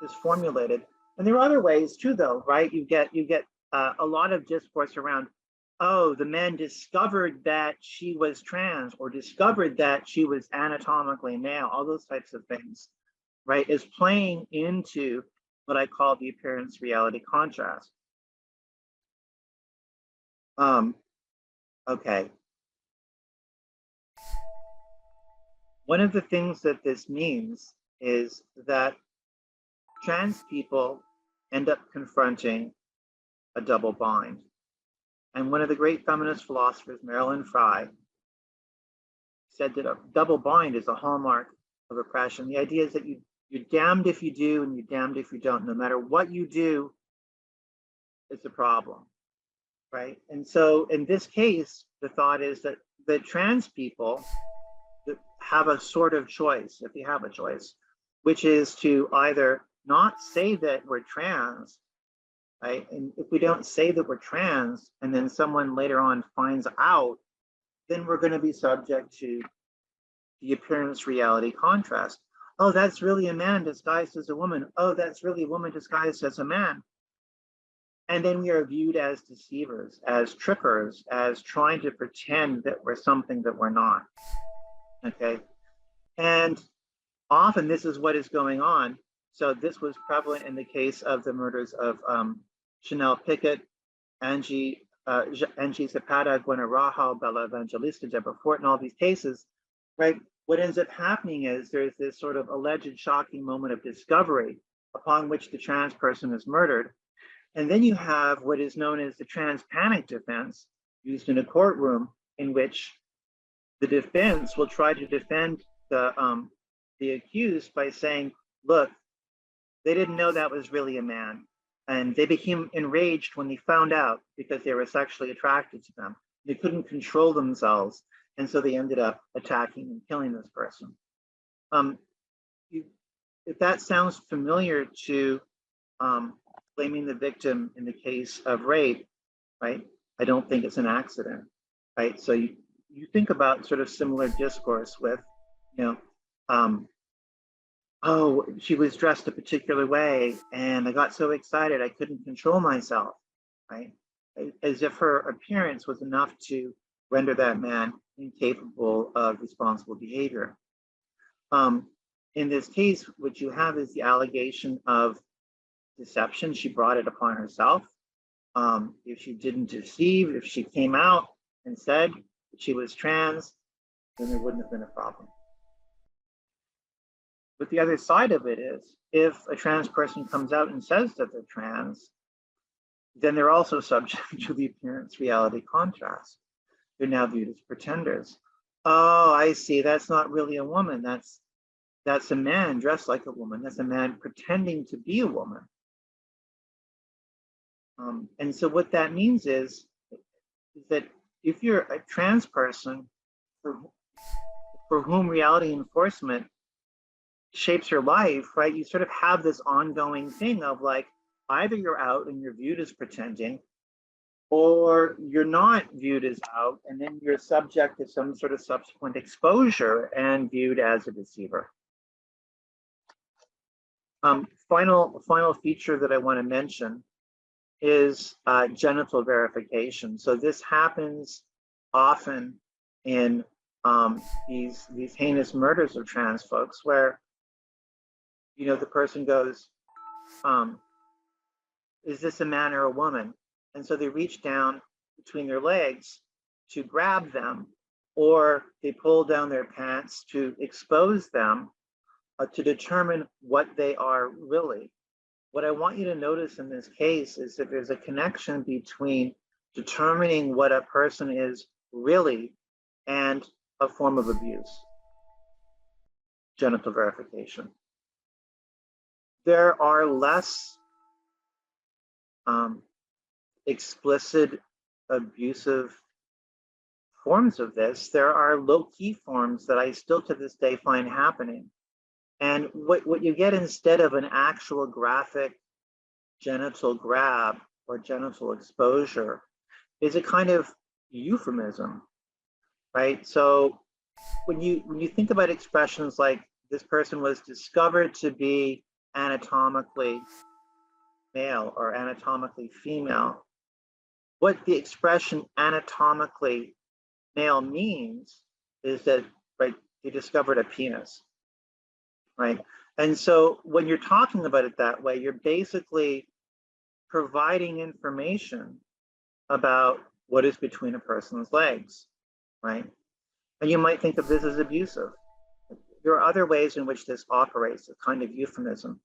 is formulated. And there are other ways too, though, right? You get a lot of discourse around, oh, the men discovered that she was trans, or discovered that she was anatomically male, all those types of things, right, is playing into what I call the appearance reality contrast. Okay. One of the things that this means is that trans people end up confronting a double bind. And one of the great feminist philosophers, Marilyn Frye, said that a double bind is a hallmark of oppression. The idea is that you're damned if you do and you're damned if you don't. No matter what you do, it's a problem, right? And so in this case, the thought is that the trans people have a sort of choice, if you have a choice, which is to either not say that we're trans, right? And if we don't say that we're trans, and then someone later on finds out, then we're going to be subject to the appearance reality contrast. Oh, that's really a man disguised as a woman. Oh, that's really a woman disguised as a man. And then we are viewed as deceivers, as trickers, as trying to pretend that we're something that we're not. Okay. And often this is what is going on. So this was prevalent in the case of the murders of Chanel Pickett, Angie Zapata, Buenarajo, Bella Evangelista, Deborah Fort, and all these cases, right? What ends up happening is there's this sort of alleged shocking moment of discovery upon which the trans person is murdered. And then you have what is known as the trans panic defense, used in a courtroom, in which the defense will try to defend the accused by saying, look, they didn't know that was really a man. And they became enraged when they found out because they were sexually attracted to them. They couldn't control themselves. And so they ended up attacking and killing this person. If that sounds familiar to blaming the victim in the case of rape, right? I don't think it's an accident, right? So you think about sort of similar discourse with, oh, she was dressed a particular way and I got so excited I couldn't control myself, right? As if her appearance was enough to render that man incapable of responsible behavior. In this case, what you have is the allegation of deception. She brought it upon herself. If she didn't deceive, if she came out and said that she was trans, then there wouldn't have been a problem. But the other side of it is, if a trans person comes out and says that they're trans, then they're also subject to the appearance reality contrast. They're now viewed as pretenders. Oh, I see, that's not really a woman. That's a man dressed like a woman. That's a man pretending to be a woman. And so what that means is that if you're a trans person for whom reality enforcement shapes your life, right, you sort of have this ongoing thing of like, either you're out and you're viewed as pretending, or you're not viewed as out, and then you're subject to some sort of subsequent exposure and viewed as a deceiver. Final feature that I want to mention is genital verification. So this happens often in these heinous murders of trans folks, where the person goes, is this a man or a woman? And so they reach down between their legs to grab them, or they pull down their pants to expose them to determine what they are really. What I want you to notice in this case is that there's a connection between determining what a person is really and a form of abuse, genital verification. There are less explicit abusive forms of this. There are low-key forms that I still to this day find happening. And what you get instead of an actual graphic genital grab or genital exposure is a kind of euphemism, right? So when you think about expressions like this person was discovered to be anatomically male or anatomically female, what the expression anatomically male means is that, right, they discovered a penis. Right. And so when you're talking about it that way, you're basically providing information about what is between a person's legs, right? And you might think of this as abusive. There are other ways in which this operates, a kind of euphemism.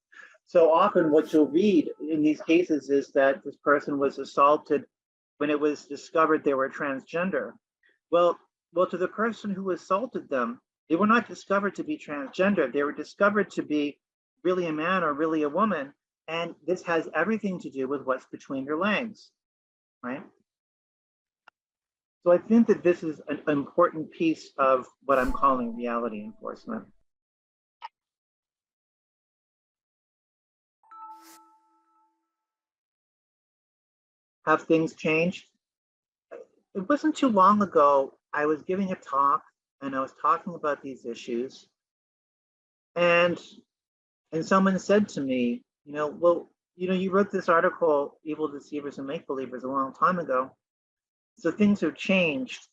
So often what you'll read in these cases is that this person was assaulted when it was discovered they were transgender. Well, to the person who assaulted them, they were not discovered to be transgender. They were discovered to be really a man or really a woman. And this has everything to do with what's between their legs, right? So I think that this is an important piece of what I'm calling reality enforcement. Have things changed? It wasn't too long ago, I was giving a talk and I was talking about these issues. And someone said to me, well, you wrote this article, Evil Deceivers and Make-Believers, a long time ago. So things have changed.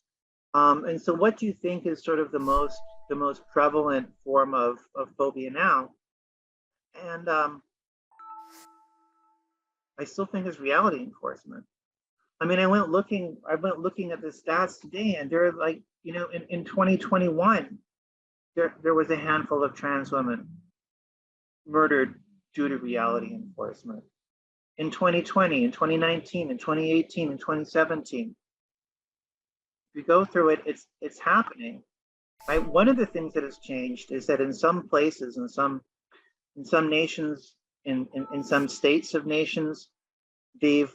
And so what do you think is sort of the most prevalent form of phobia now? And I still think it's reality enforcement. I mean, I went looking at the stats today, and there are like, in 2021, there was a handful of trans women murdered due to reality enforcement. In 2020, in 2019, in 2018, in 2017, if you go through it, it's happening. Right? One of the things that has changed is that in some places, in some nations, in some states of nations, they've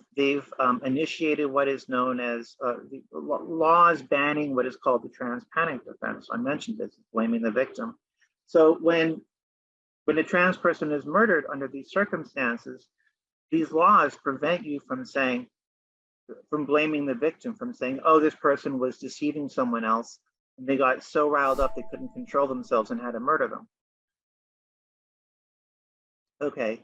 initiated what is known as laws banning what is called the trans panic defense. I mentioned this, blaming the victim. So when a trans person is murdered under these circumstances, these laws prevent you from blaming the victim, from saying, oh, this person was deceiving someone else and they got so riled up they couldn't control themselves and had to murder them. Okay.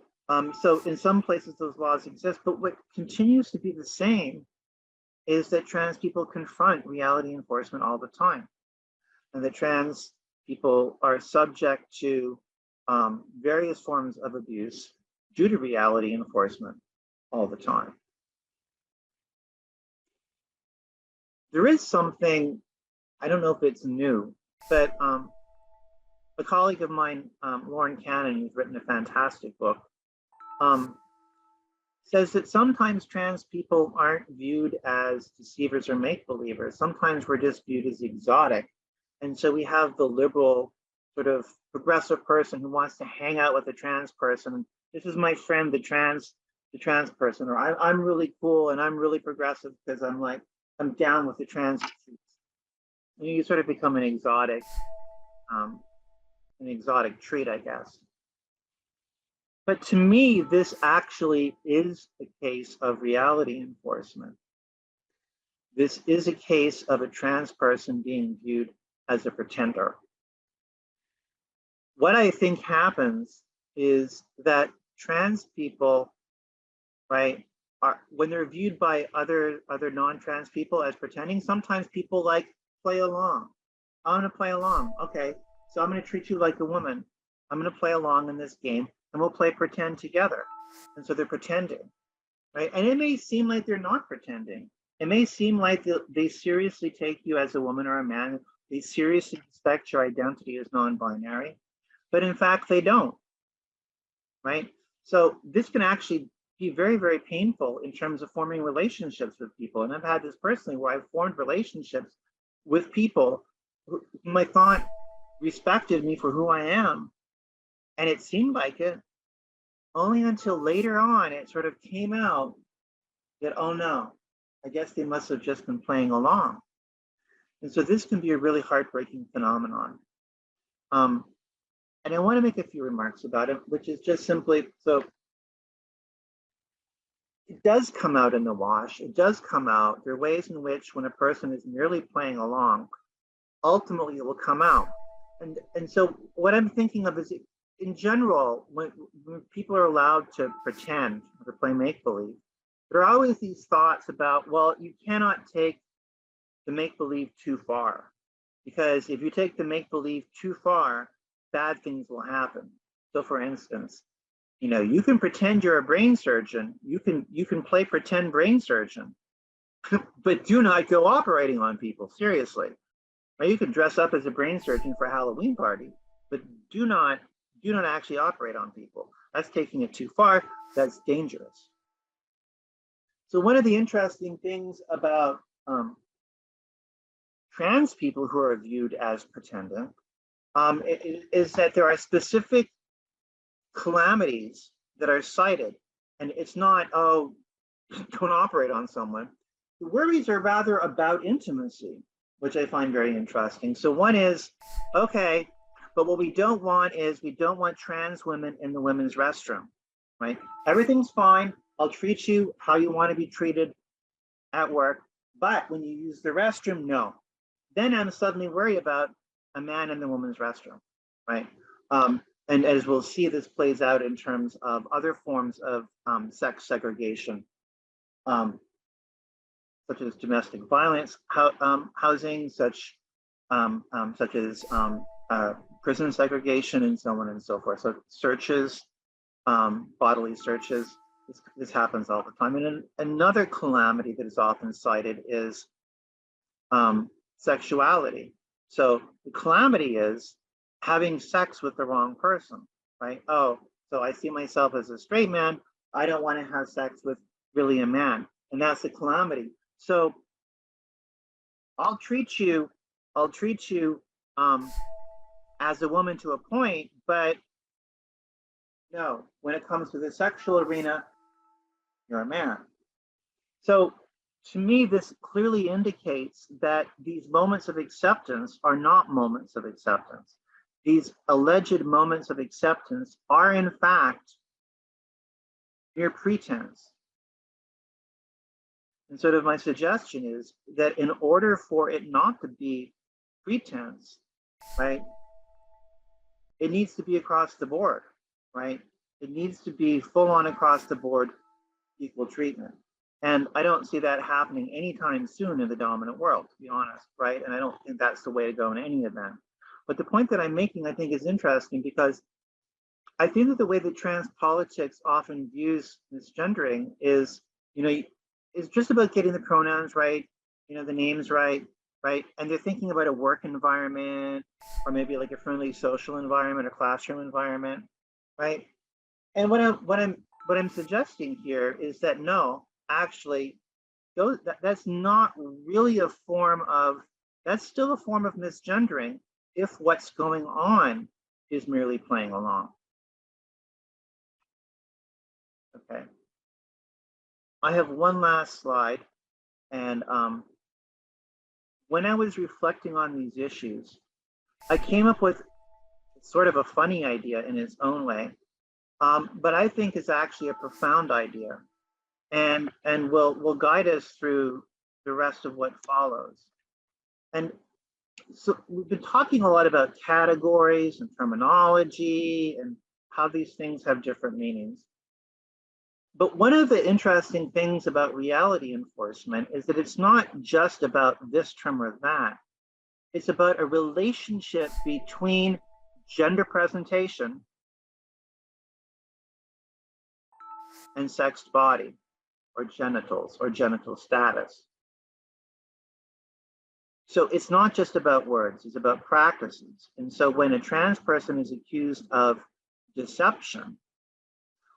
So in some places those laws exist, but what continues to be the same is that trans people confront reality enforcement all the time, and that trans people are subject to various forms of abuse due to reality enforcement all the time. There is something, I don't know if it's new, but a colleague of mine, Lauren Cannon, who's written a fantastic book, says that sometimes trans people aren't viewed as deceivers or make-believers. Sometimes we're just viewed as exotic. And so we have the liberal, sort of progressive person who wants to hang out with a trans person. This is my friend, the trans person, or I'm really cool and I'm really progressive because I'm down with the trans. You sort of become an exotic treat, I guess. But to me, this actually is a case of reality enforcement. This is a case of a trans person being viewed as a pretender. What I think happens is that trans people, right, when they're viewed by other non-trans people as pretending, sometimes people like play along. I'm gonna play along, okay, so I'm gonna treat you like a woman. I'm gonna play along in this game and we'll play pretend together. And so they're pretending, right? And it may seem like they're not pretending. It may seem like they seriously take you as a woman or a man. They seriously respect your identity as non-binary, but in fact they don't, right? So this can actually be very, very painful in terms of forming relationships with people. And I've had this personally where I've formed relationships with people whom I thought respected me for who I am. And it seemed like it, only until later on it sort of came out that, oh no, I guess they must have just been playing along. And so this can be a really heartbreaking phenomenon. And I want to make a few remarks about it, which is just simply, so it does come out in the wash. It does come out. There are ways in which when a person is merely playing along, ultimately it will come out. And so what I'm thinking of is, in general, when people are allowed to pretend or to play make-believe, there are always these thoughts about, well, you cannot take the make-believe too far, because if you take the make-believe too far, bad things will happen. So for instance, you can pretend you're a brain surgeon, you can play pretend brain surgeon, but do not go operating on people, seriously. Now, you can dress up as a brain surgeon for a Halloween party, but do not actually operate on people. That's taking it too far. That's dangerous. So one of the interesting things about trans people who are viewed as pretending is that there are specific calamities that are cited. And it's not, oh, don't operate on someone. The worries are rather about intimacy, which I find very interesting. So one is, okay, but what we don't want is, we don't want trans women in the women's restroom, right? Everything's fine. I'll treat you how you want to be treated at work. But when you use the restroom, no. Then I'm suddenly worried about a man in the woman's restroom, right? And as we'll see, this plays out in terms of other forms of sex segregation, such as domestic violence housing, such as prison segregation, and so on and so forth. So searches, bodily searches, this happens all the time. And another calamity that is often cited is sexuality. So the calamity is having sex with the wrong person, right? Oh, so I see myself as a straight man. I don't want to have sex with really a man. And that's the calamity. So I'll treat you as a woman to a point, but no, when it comes to the sexual arena, you're a man. So to me, this clearly indicates that these moments of acceptance are not moments of acceptance. These alleged moments of acceptance are in fact mere pretense. And sort of my suggestion is that in order for it not to be pretense, right, it needs to be across the board, right? It needs to be full on across the board equal treatment. And I don't see that happening anytime soon in the dominant world, to be honest, right? And I don't think that's the way to go in any event. But the point that I'm making, I think, is interesting because I think that the way that trans politics often views misgendering is, is just about getting the pronouns right, the names right, right? And they're thinking about a work environment or maybe like a friendly social environment or classroom environment, right? And what I'm suggesting here is that no, actually, that's not really a form of, that's still a form of misgendering if what's going on is merely playing along. Okay. I have one last slide, and when I was reflecting on these issues, I came up with sort of a funny idea in its own way, but I think it's actually a profound idea, and will guide us through the rest of what follows. And so we've been talking a lot about categories and terminology and how these things have different meanings. But one of the interesting things about reality enforcement is that it's not just about this term or that. It's about a relationship between gender presentation and sexed body or genitals or genital status. So it's not just about words, it's about practices. And so when a trans person is accused of deception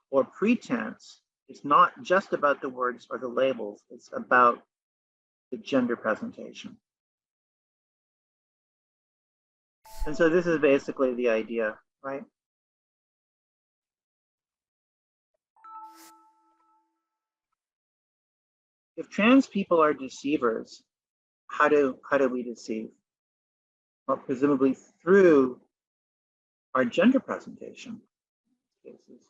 or pretense, it's not just about the words or the labels, it's about the gender presentation. And so this is basically the idea, right? If trans people are deceivers, how do we deceive? Well, presumably through our gender presentation cases.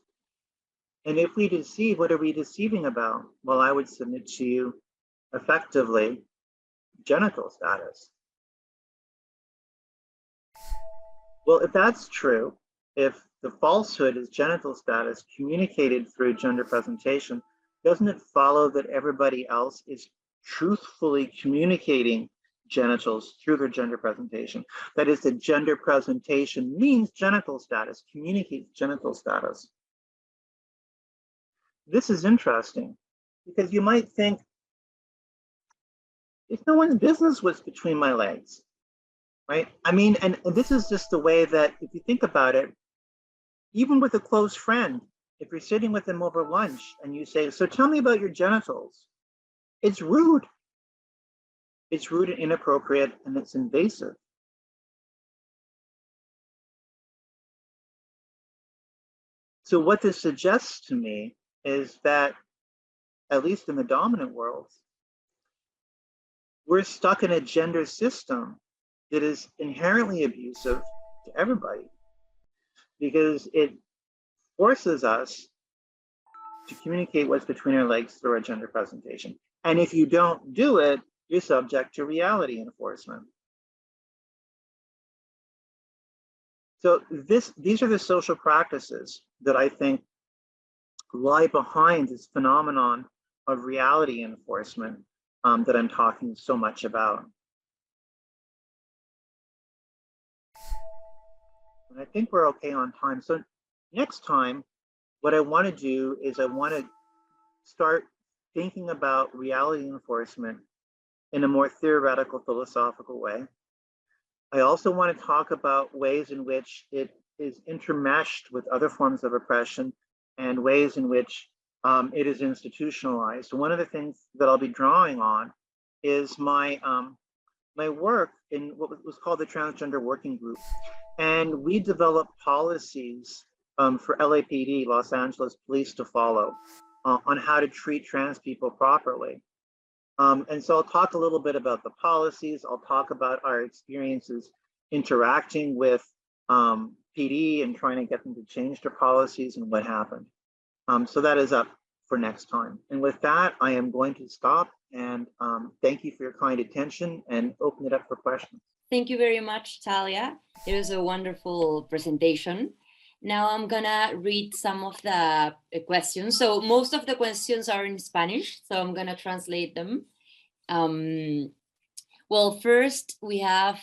And if we deceive, what are we deceiving about? Well, I would submit to you effectively genital status. Well, if that's true, if the falsehood is genital status communicated through gender presentation, doesn't it follow that everybody else is truthfully communicating genitals through their gender presentation? That is, the gender presentation means genital status, communicates genital status. This is interesting because you might think, it's no one's business what's between my legs, right? I mean, and this is just the way that, if you think about it, even with a close friend, if you're sitting with them over lunch and you say, so tell me about your genitals, it's rude. It's rude and inappropriate, and it's invasive. So what this suggests to me is that, at least in the dominant worlds, we're stuck in a gender system that is inherently abusive to everybody, because it forces us to communicate what's between our legs through our gender presentation. And if you don't do it, you're subject to reality enforcement. So these are the social practices that I think lie behind this phenomenon of reality enforcement that I'm talking so much about. And I think we're okay on time. So next time, what I want to do is I want to start thinking about reality enforcement in a more theoretical, philosophical way. I also want to talk about ways in which it is intermeshed with other forms of oppression and ways in which it is institutionalized. One of the things that I'll be drawing on is my work in what was called the Transgender Working Group. And we developed policies for LAPD, Los Angeles Police, to follow on how to treat trans people properly. And so I'll talk a little bit about the policies. I'll talk about our experiences interacting with PD and trying to get them to change their policies and what happened. So that is up for next time. And with that, I am going to stop and thank you for your kind attention and open it up for questions. Thank you very much, Talia. It was a wonderful presentation. Now I'm gonna read some of the questions. So most of the questions are in Spanish, so I'm gonna translate them. Well, first we have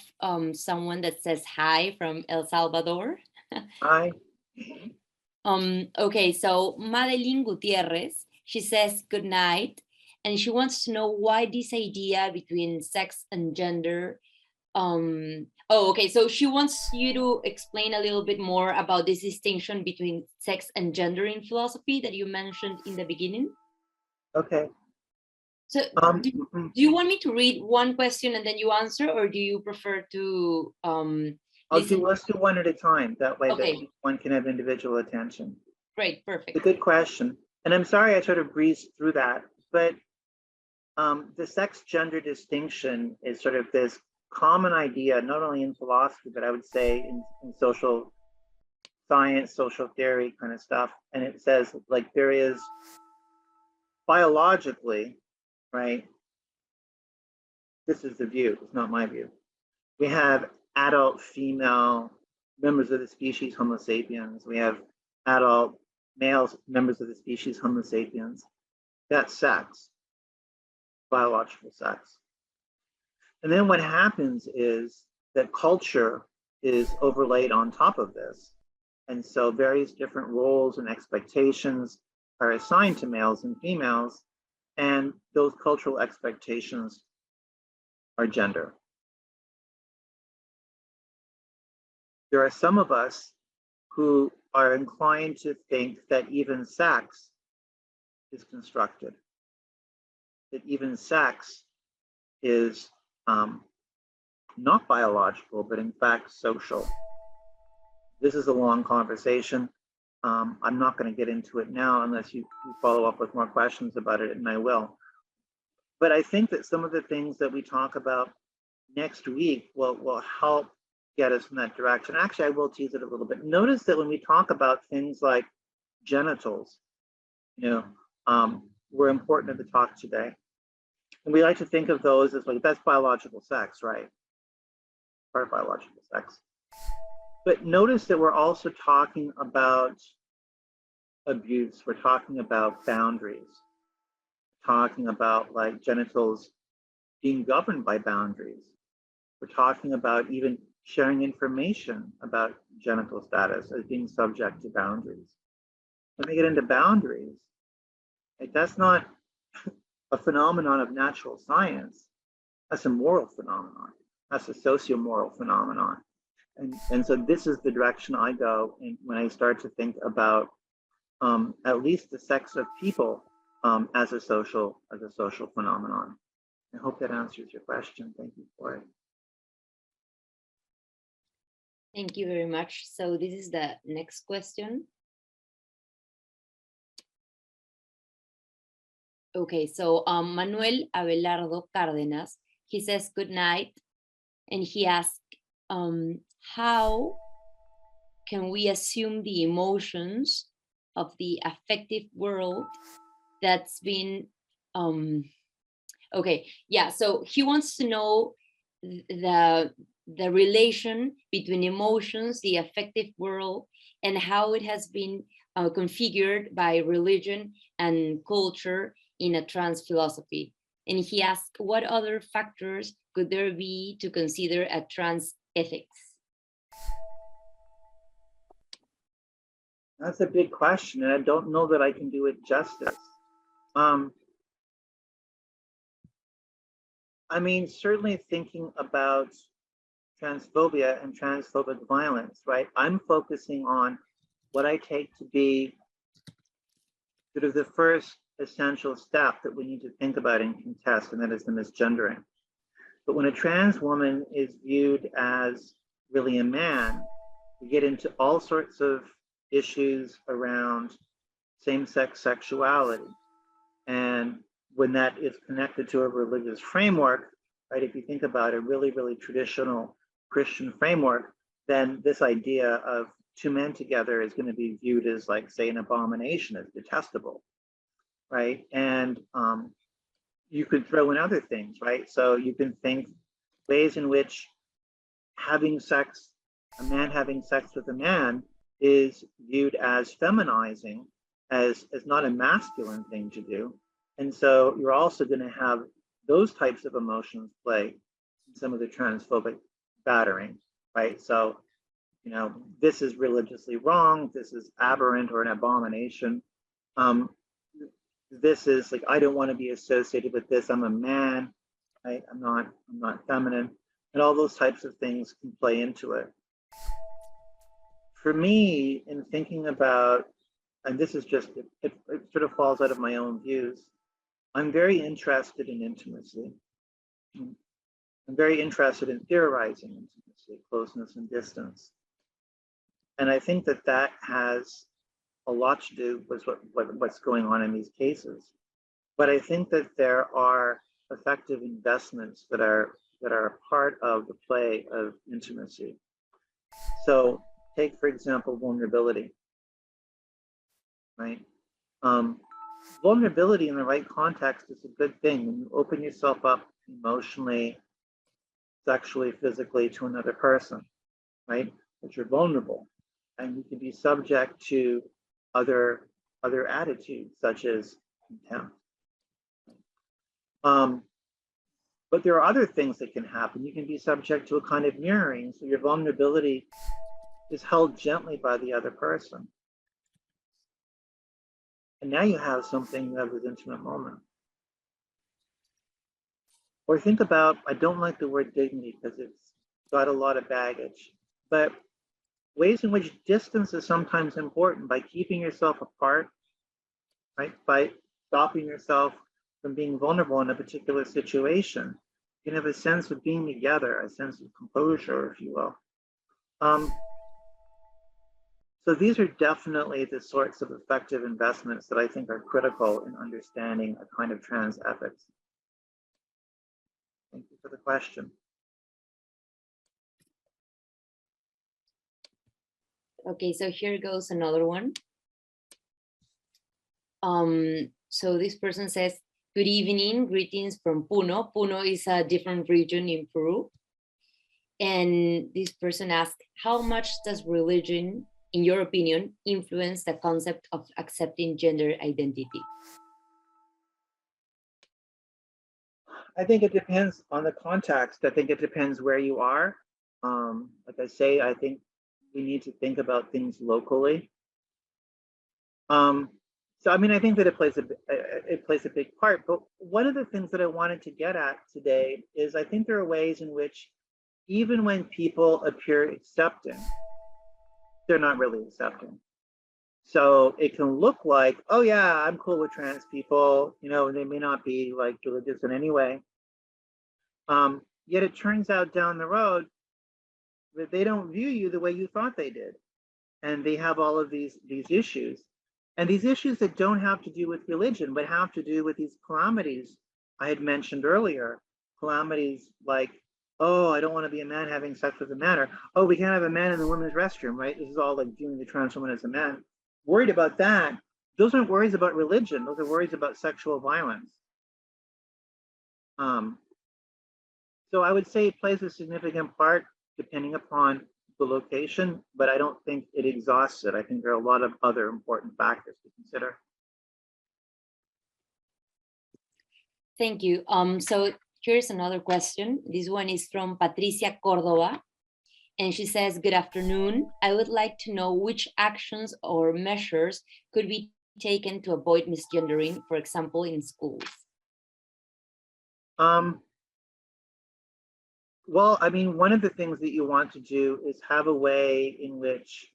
someone that says hi from El Salvador. Hi. Okay, so Madeline Gutierrez, she says good night, and she wants to know why this idea between sex and gender. Okay, so she wants you to explain a little bit more about this distinction between sex and gender in philosophy that you mentioned in the beginning. Okay. So do you want me to read one question and then you answer, or do you prefer to let's do one at a time. That way okay. that one can have individual attention. Great, perfect. It's a good question. And I'm sorry I sort of breezed through that, but the sex gender distinction is sort of this common idea, not only in philosophy, but I would say in social science, social theory kind of stuff. And it says like there is biologically, right? This is the view, it's not my view. We have adult female members of the species Homo sapiens. We have adult males members of the species Homo sapiens. That's sex, biological sex. And then what happens is that culture is overlaid on top of this. And so various different roles and expectations are assigned to males and females, and those cultural expectations are gender. There are some of us who are inclined to think that even sex is constructed, that even sex is not biological, but in fact social. This is a long conversation. I'm not going to get into it now unless you follow up with more questions about it, and I will. But I think that some of the things that we talk about next week will help get us in that direction. Actually, I will tease it a little bit. Notice that when we talk about things like genitals, were important at the talk today. And we like to think of those as like, that's biological sex, right? Part of biological sex. But notice that we're also talking about abuse. We're talking about boundaries, talking about like genitals being governed by boundaries. We're talking about even sharing information about genital status as being subject to boundaries. When we get into boundaries, that's not a phenomenon of natural science. That's a moral phenomenon. That's a socio-moral phenomenon. And so this is the direction I go in when I start to think about at least the sex of people as a social phenomenon. I hope that answers your question. Thank you for it. Thank you very much. So this is the next question. Okay, so Manuel Abelardo Cárdenas, he says good night, and he asks, how can we assume the emotions of the affective world that's been, okay, yeah, so he wants to know the relation between emotions, the affective world, and how it has been configured by religion and culture in a trans philosophy. And he asked, what other factors could there be to consider a trans ethics? That's a big question, and I don't know that I can do it justice. I mean, certainly thinking about transphobia and transphobic violence, right? I'm focusing on what I take to be sort of the first essential step that we need to think about and contest, and that is the misgendering. But when a trans woman is viewed as really a man, we get into all sorts of issues around same-sex sexuality. And when that is connected to a religious framework, right, if you think about a really, really traditional Christian framework, then this idea of two men together is going to be viewed as like, say, an abomination, as detestable, right? And you could throw in other things, right? So you can think ways in which having sex, a man having sex with a man is viewed as feminizing, as not a masculine thing to do. And so you're also going to have those types of emotions play in some of the transphobic battering, right? So, you know, this is religiously wrong, this is aberrant or an abomination. This is like, I don't want to be associated with this, I'm a man, right? I'm not feminine. And all those types of things can play into it. For me, in thinking about, and this is just, it sort of falls out of my own views, I'm very interested in intimacy. I'm very interested in theorizing intimacy, closeness and distance. And I think that that has a lot to do with what's going on in these cases. But I think that there are effective investments that are a part of the play of intimacy. So take, for example, vulnerability, right? Vulnerability in the right context is a good thing. When you open yourself up emotionally, sexually, physically to another person, right? But you're vulnerable, and you can be subject to other attitudes such as contempt. But there are other things that can happen. You can be subject to a kind of mirroring, so your vulnerability is held gently by the other person. And now you have something, you have this intimate moment. Or think about, I don't like the word dignity because it's got a lot of baggage, but ways in which distance is sometimes important by keeping yourself apart, right? By stopping yourself from being vulnerable in a particular situation. You can have a sense of being together, a sense of composure, if you will. So these are definitely the sorts of effective investments that I think are critical in understanding a kind of trans ethics. Thank you for the question. Okay, so here goes another one. So this person says, good evening, greetings from Puno. Puno is a different region in Peru. And this person asked, how much does religion, in your opinion, influence the concept of accepting gender identity? I think it depends on the context. I think it depends where you are. Like I say, I think we need to think about things locally. So I mean, I think that it plays a big part. But one of the things that I wanted to get at today is I think there are ways in which even when people appear accepting, they're not really accepting. So it can look like, oh yeah, I'm cool with trans people, you know, and they may not be like religious in any way. Yet it turns out down the road that they don't view you the way you thought they did. And they have all of these issues. And these issues that don't have to do with religion, but have to do with these calamities I had mentioned earlier. Calamities like, oh, I don't want to be a man having sex with a man, or oh, we can't have a man in the women's restroom, right? This is all like viewing the trans woman as a man. Worried about that. Those aren't worries about religion. Those are worries about sexual violence. So I would say it plays a significant part depending upon the location, but I don't think it exhausts it. I think there are a lot of other important factors to consider. Thank you. So here's another question. This one is from Patricia Cordova. And she says, good afternoon. I would like to know which actions or measures could be taken to avoid misgendering, for example, in schools. Well, I mean, one of the things that you want to do is have a way in which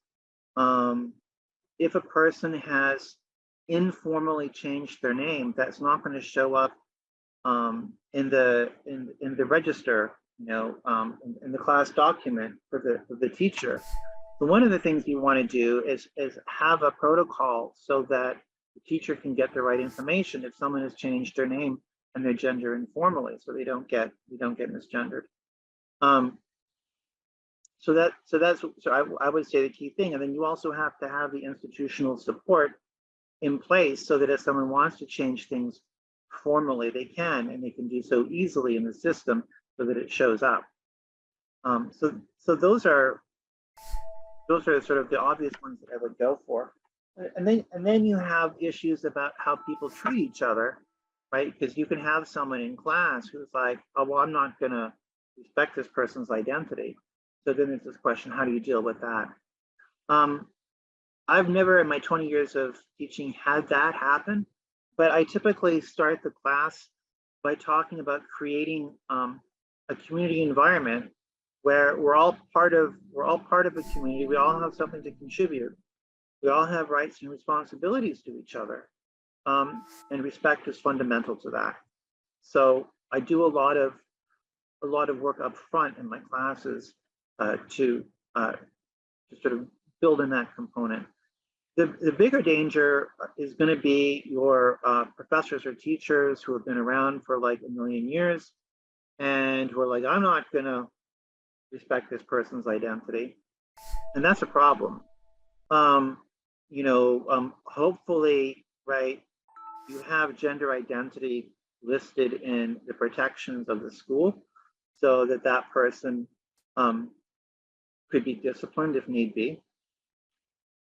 if a person has informally changed their name, that's not going to show up in the register, you know, in the class document for the teacher. So one of the things you want to do is have a protocol so that the teacher can get the right information if someone has changed their name and their gender informally, so they don't get misgendered. So I would say the key thing. And then you also have to have the institutional support in place so that if someone wants to change things formally, they can, and they can do so easily in the system so that it shows up. So those are those are sort of the obvious ones that I would go for. And then you have issues about how people treat each other, right? Because you can have someone in class who's like, oh, well, I'm not going to respect this person's identity. So then there's this question, how do you deal with that? I've never in my 20 years of teaching had that happen, but I typically start the class by talking about creating a community environment where we're all part of a community. We all have something to contribute. We all have rights and responsibilities to each other, and respect is fundamental to that. So I do a lot of work up front in my classes to sort of build in that component. The bigger danger is going to be your professors or teachers who have been around for like a million years and who are like, I'm not going to respect this person's identity. And that's a problem. Hopefully, right, you have gender identity listed in the protections of the school so that that person could be disciplined if need be.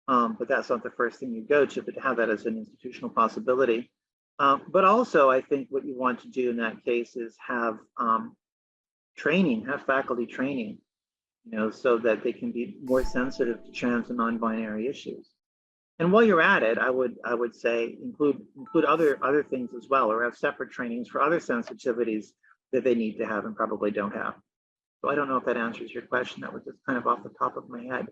But that's not the first thing you go to, but to have that as an institutional possibility. But also, I think what you want to do in that case is have training, have faculty training, so that they can be more sensitive to trans and non-binary issues. And while you're at it, I would say include other things as well, or have separate trainings for other sensitivities that they need to have and probably don't have. So I don't know if that answers your question. That was just kind of off the top of my head.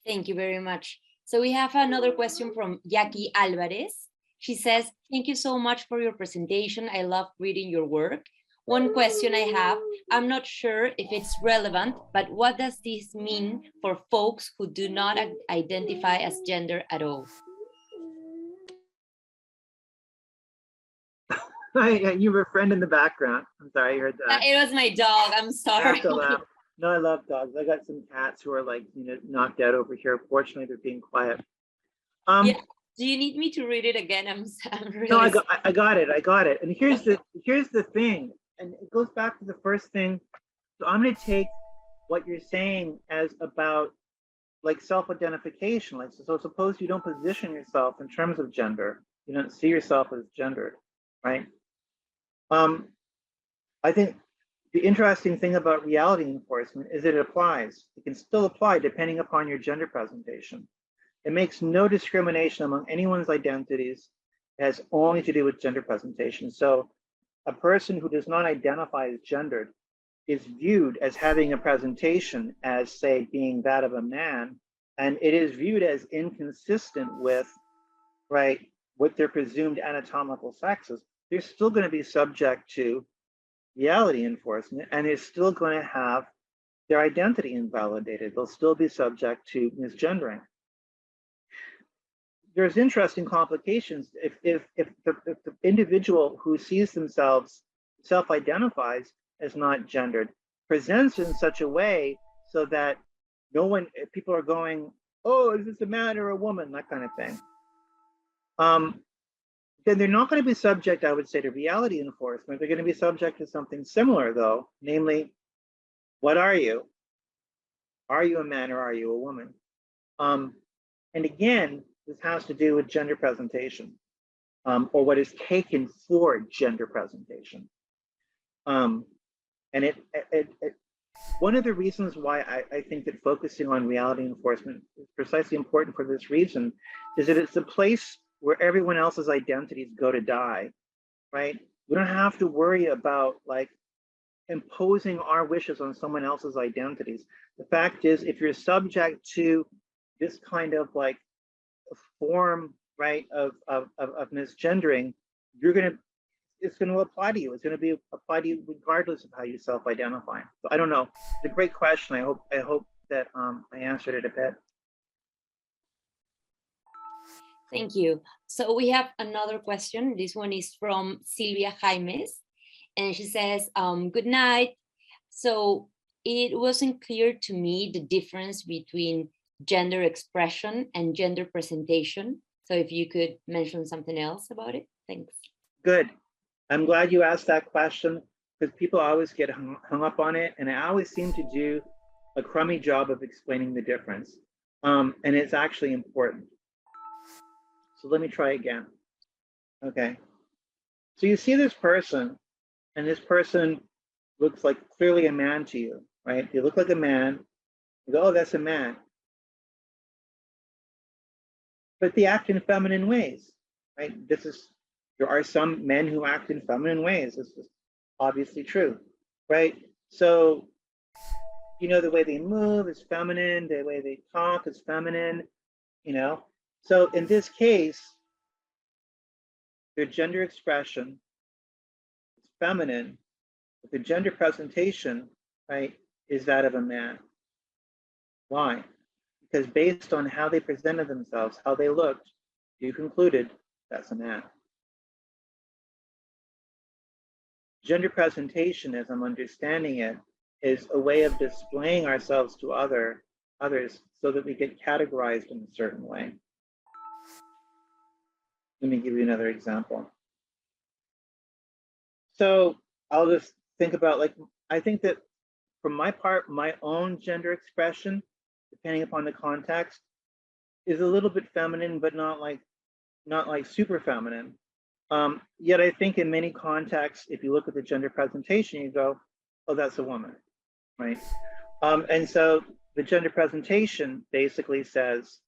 Thank you very much. So we have another question from Jackie Alvarez. She says, thank you so much for your presentation. I love reading your work. One question I have, I'm not sure if it's relevant, but what does this mean for folks who do not identify as gender at all? You were a friend in the background. I'm sorry, I heard that. It was my dog, I'm sorry. No, I love dogs. I got some cats who are like, knocked out over here. Fortunately, they're being quiet. Yeah. Do you need me to read it again? I'm really no, I got it. And here's the thing, and it goes back to the first thing. So I'm going to take what you're saying as about like self-identification. Like, so suppose you don't position yourself in terms of gender. You don't see yourself as gendered, right? I think the interesting thing about reality enforcement is that it applies. It can still apply depending upon your gender presentation. It makes no discrimination among anyone's identities. It has only to do with gender presentation. So a person who does not identify as gendered is viewed as having a presentation as, say, being that of a man, and it is viewed as inconsistent with, right, what their presumed anatomical sex is. They're still going to be subject to reality enforcement, and they're still going to have their identity invalidated. They'll still be subject to misgendering. There's interesting complications if the individual who sees themselves, self-identifies as not gendered, presents in such a way so that people are going, oh, is this a man or a woman, that kind of thing. Then they're not going to be subject, I would say, to reality enforcement. They're going to be subject to something similar, though, namely, what are you? Are you a man or are you a woman? And again, this has to do with gender presentation, or what is taken for gender presentation. And one of the reasons why I think that focusing on reality enforcement is precisely important for this reason is that it's a place where everyone else's identities go to die, right? We don't have to worry about like imposing our wishes on someone else's identities. The fact is, if you're subject to this kind of like form, right, of misgendering, it's going to apply to you. It's going to be applied to you regardless of how you self-identify. So I don't know. It's a great question. I hope that I answered it a bit. Thank you. So we have another question. This one is from Silvia Jaimes, and she says, good night. So it wasn't clear to me the difference between gender expression and gender presentation. So if you could mention something else about it, thanks. Good. I'm glad you asked that question because people always get hung up on it, and I always seem to do a crummy job of explaining the difference. And it's actually important. So let me try again. Okay. So you see this person, and this person looks like clearly a man to you, right? They look like a man. You go, oh, that's a man. But they act in feminine ways, right? There are some men who act in feminine ways. This is obviously true, right? So, you know, the way they move is feminine, the way they talk is feminine, you know? So in this case, their gender expression is feminine, but the gender presentation, right, is that of a man. Why? Because based on how they presented themselves, how they looked, you concluded that's a man. Gender presentation, as I'm understanding it, is a way of displaying ourselves to others so that we get categorized in a certain way. Let me give you another example. So I'll just think about, like, I think that for my part, my own gender expression, depending upon the context, is a little bit feminine, but not like super feminine. Yet I think in many contexts, if you look at the gender presentation, you go, oh, that's a woman, right? And so the gender presentation basically says,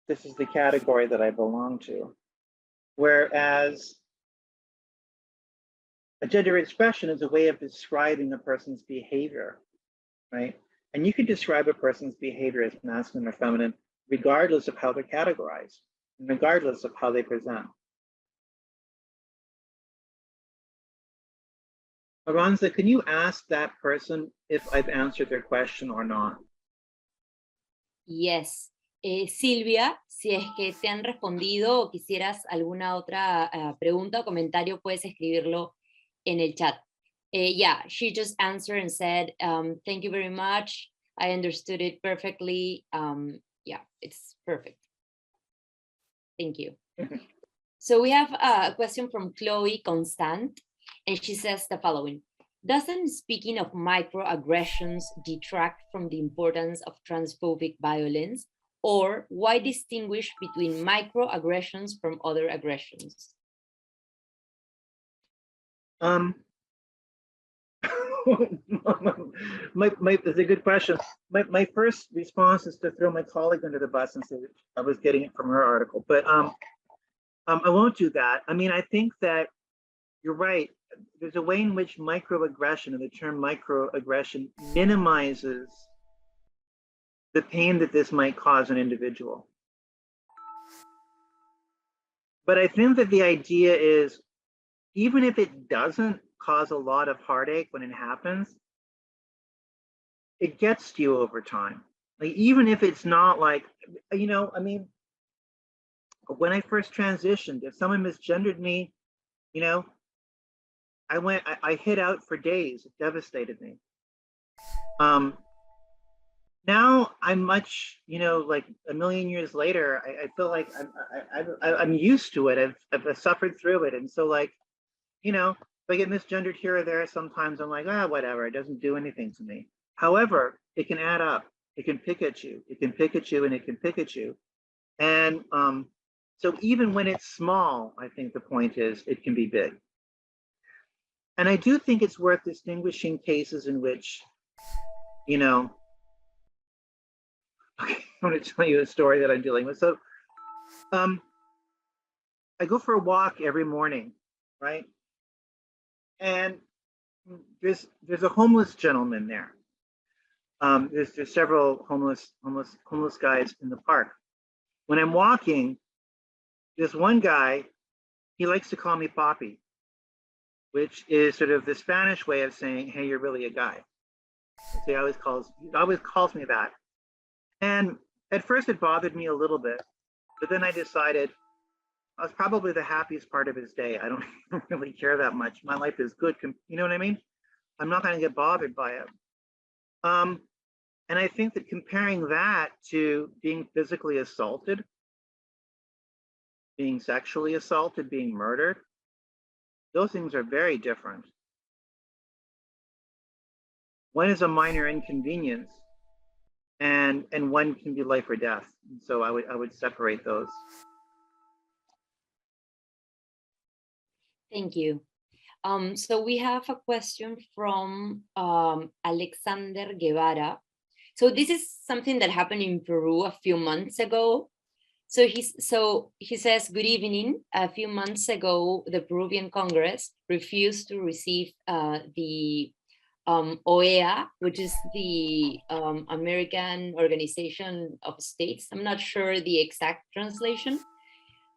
this is the category that I belong to. Whereas a gender expression is a way of describing a person's behavior, right? And you can describe a person's behavior as masculine or feminine, regardless of how they're categorized, and regardless of how they present. Aranza, can you ask that person if I've answered their question or not? Yes. Silvia, si es que te han respondido o quisieras alguna otra pregunta o comentario, puedes escribirlo en el chat. Yeah, she just answered and said, thank you very much. I understood it perfectly. Yeah, it's perfect. Thank you. So we have a question from Chloe Constant, and she says the following. Doesn't speaking of microaggressions detract from the importance of transphobic violence? Or why distinguish between microaggressions from other aggressions? It's a good question. My first response is to throw my colleague under the bus and say that I was getting it from her article, but I won't do that. I mean, I think that you're right. There's a way in which microaggression, and the term microaggression, minimizes the pain that this might cause an individual. But I think that the idea is, even if it doesn't cause a lot of heartache when it happens, it gets to you over time. Like, even if it's not like, you know, I mean, when I first transitioned, if someone misgendered me, you know, I hid out for days. It devastated me. Now I'm much, you know, like a million years later, I feel like I'm used to it. I've suffered through it. And so, like, you know, if I get misgendered here or there, sometimes I'm like, whatever, it doesn't do anything to me. However, it can add up. It can pick at you. It can pick at you, and it can pick at you. And so even when it's small, I think the point is it can be big. And I do think it's worth distinguishing cases in which, you know, okay, I'm going to tell you a story that I'm dealing with. So I go for a walk every morning, right? And there's a homeless gentleman there. There's several homeless guys in the park. When I'm walking, this one guy, he likes to call me Papi, which is sort of the Spanish way of saying, hey, you're really a guy. So he always calls me that. And at first it bothered me a little bit, but then I decided I was probably the happiest part of his day. I don't really care that much. My life is good. You know what I mean? I'm not going to get bothered by it. And I think that comparing that to being physically assaulted, being sexually assaulted, being murdered, those things are very different. one is a minor inconvenience, and one can be life or death. And so I would separate those. Thank you. So we have a question from Alexander Guevara. So this is something that happened in Peru a few months ago. So he says, good evening. A few months ago, the Peruvian Congress refused to receive the OEA, which is the American Organization of States. I'm not sure the exact translation.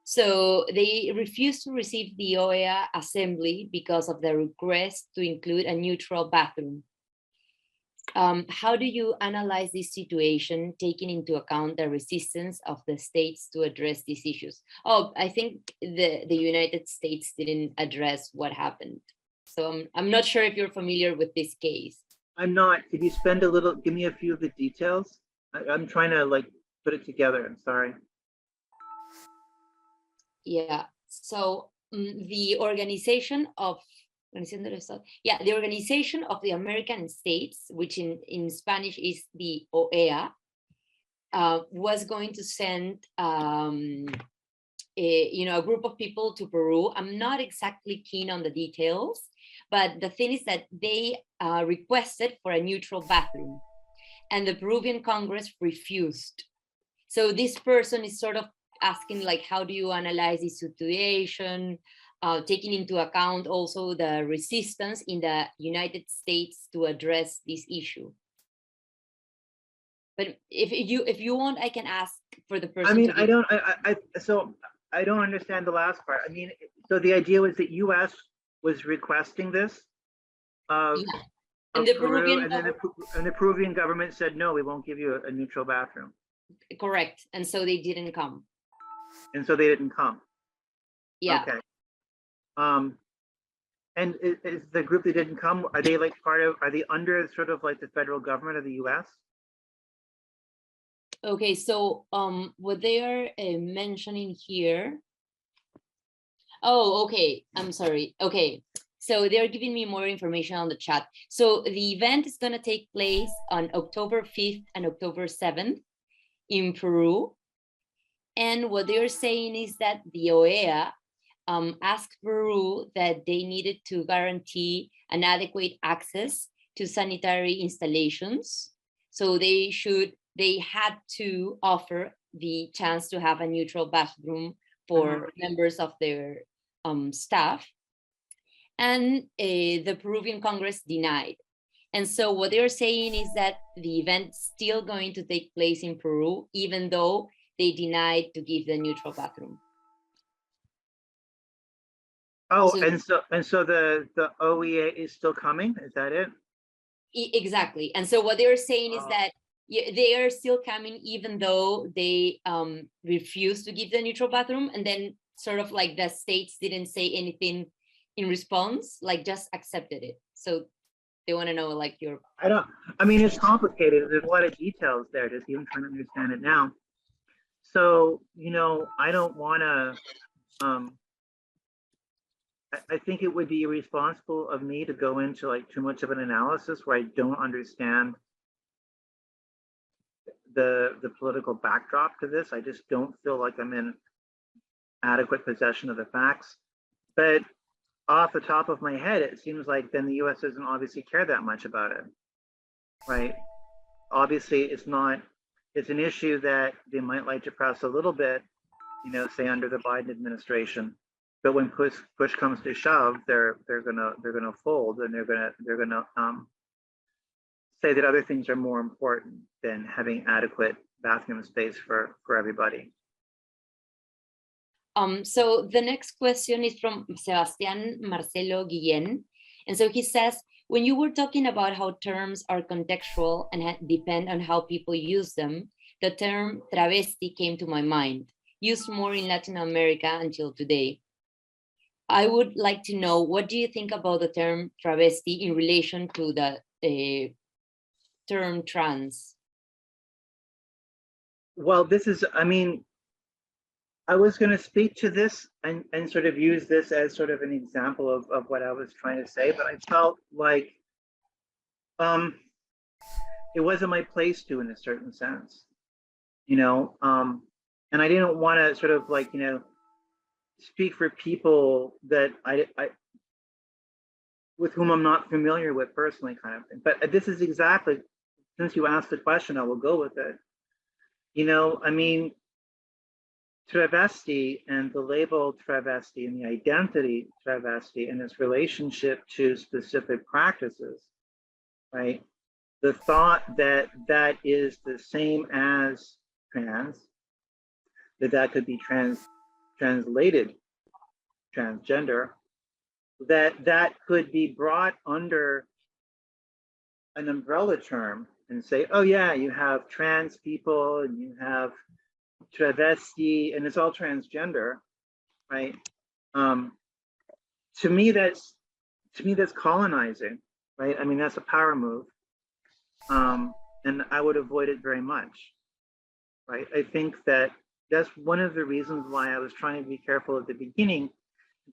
So they refused to receive the OEA assembly because of the request to include a neutral bathroom. How do you analyze this situation, taking into account the resistance of the states to address these issues? Oh, I think the United States didn't address what happened. So I'm not sure if you're familiar with this case. I'm not. Could you give me a few of the details? I'm trying to like put it together. I'm sorry. Yeah, so the Organization of the Organization of the American States, which in Spanish is the OEA, was going to send a group of people to Peru. I'm not exactly keen on the details, but the thing is that they requested for a neutral bathroom, and the Peruvian Congress refused. So this person is sort of asking, like, how do you analyze this situation, taking into account also the resistance in the United States to address this issue? But if you want, I can ask for the person. I mean, I don't understand the last part. I mean, so the idea was that U.S. was requesting this of, yeah. of the Peru, Peruvian and the Peruvian government said, no, we won't give you a neutral bathroom. Correct. And so they didn't come. And so they didn't come. Yeah. Okay. And is the group that didn't come, are they like are they under sort of like the federal government of the U.S.? Okay, so what they are mentioning here. Oh, okay. I'm sorry. Okay. So they're giving me more information on the chat. So the event is going to take place on October 5th and October 7th in Peru. And what they're saying is that the OEA asked Peru that they needed to guarantee an adequate access to sanitary installations. So they had to offer the chance to have a neutral bathroom for members of their staff. And the Peruvian Congress denied. And so what they're saying is that the event's still going to take place in Peru, even though they denied to give the neutral bathroom. Oh, and so the OEA is still coming? Is that it? Exactly. And so what they're saying is that they are still coming, even though they refused to give the neutral bathroom, and then sort of like the states didn't say anything in response, like just accepted it. So they want to know, like, your. I mean, it's complicated. There's a lot of details there. Just even trying to understand it now. So, you know, I don't want to. I think it would be irresponsible of me to go into like too much of an analysis where I don't understand the political backdrop to this. I just don't feel like I'm in adequate possession of the facts. But off the top of my head, it seems like then the US doesn't obviously care that much about it, right? Obviously, it's an issue that they might like to press a little bit, you know, say under the Biden administration. But when push comes to shove, they're gonna fold, and they're gonna say that other things are more important than having adequate bathroom space for everybody. So the next question is from Sebastián Marcelo Guillén. And so he says, when you were talking about how terms are contextual and depend on how people use them, the term travesti came to my mind, used more in Latin America until today. I would like to know, what do you think about the term travesti in relation to the term trans? Well, this is, I mean, I was going to speak to this and sort of use this as sort of an example of what I was trying to say, but I felt like it wasn't my place to, in a certain sense, you know, and I didn't want to sort of like, you know, speak for people that I with whom I'm not familiar with personally, kind of thing. But this is exactly, since you asked the question, I will go with it. You know, I mean, travesti and the label travesti and the identity travesti and its relationship to specific practices, right? The thought that that is the same as trans, that could be translated transgender, that could be brought under an umbrella term and say, oh yeah, you have trans people and you have travesti and it's all transgender, right? To me that's colonizing, right? I mean, that's a power move, and I would avoid it very much, right? I think that that's one of the reasons why I was trying to be careful at the beginning,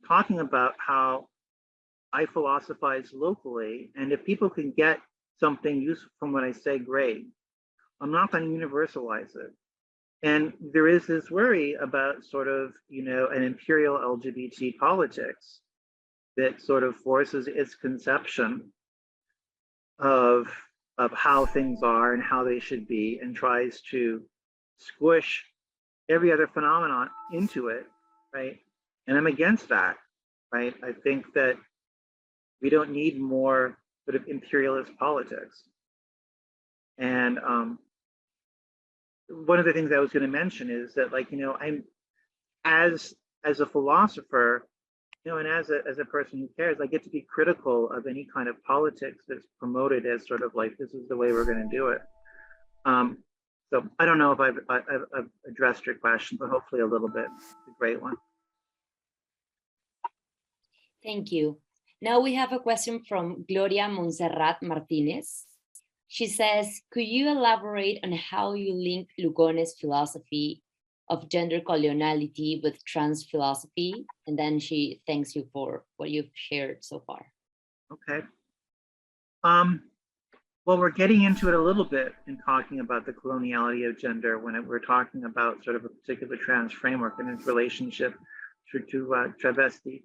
talking about how I philosophize locally, and if people can get something useful from what I say, great. I'm not going to universalize it. And there is this worry about sort of, you know, an imperial LGBT politics that sort of forces its conception of how things are and how they should be, and tries to squish every other phenomenon into it, right? And I'm against that, right? I think that we don't need more sort of imperialist politics. And one of the things I was going to mention is that, like, you know, I'm as a philosopher, you know, and as a person who cares, I get to be critical of any kind of politics that's promoted as sort of like, this is the way we're going to do it. So I don't know if I've addressed your question, but hopefully a little bit. It's a great one. Thank you. Now we have a question from Gloria Montserrat Martinez. She says, could you elaborate on how you link Lugones' philosophy of gender coloniality with trans philosophy? And then she thanks you for what you've shared so far. Okay. Well, we're getting into it a little bit in talking about the coloniality of gender when we're talking about sort of a particular trans framework and its relationship to travesti.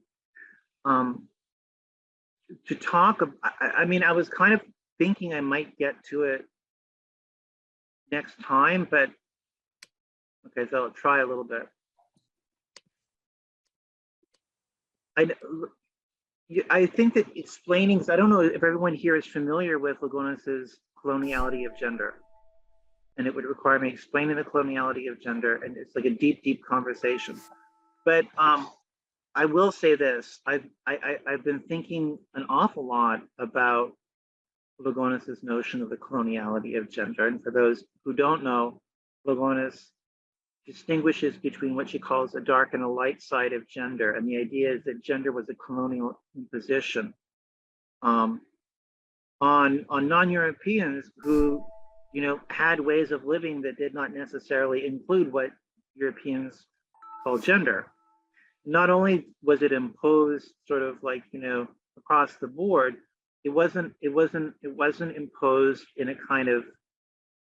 To talk, I mean, I was kind of thinking I might get to it next time, but okay, so I'll try a little bit. I think that explaining, because I don't know if everyone here is familiar with Lugones's coloniality of gender, and it would require me explaining the coloniality of gender, and it's like a deep, deep conversation. But I will say this: I've been thinking an awful lot about Lugones's notion of the coloniality of gender, and for those who don't know, Lugones distinguishes between what she calls a dark and a light side of gender, and the idea is that gender was a colonial imposition on non-Europeans who, you know, had ways of living that did not necessarily include what Europeans call gender. Not only was it imposed sort of like, you know, across the board, it wasn't imposed in a kind of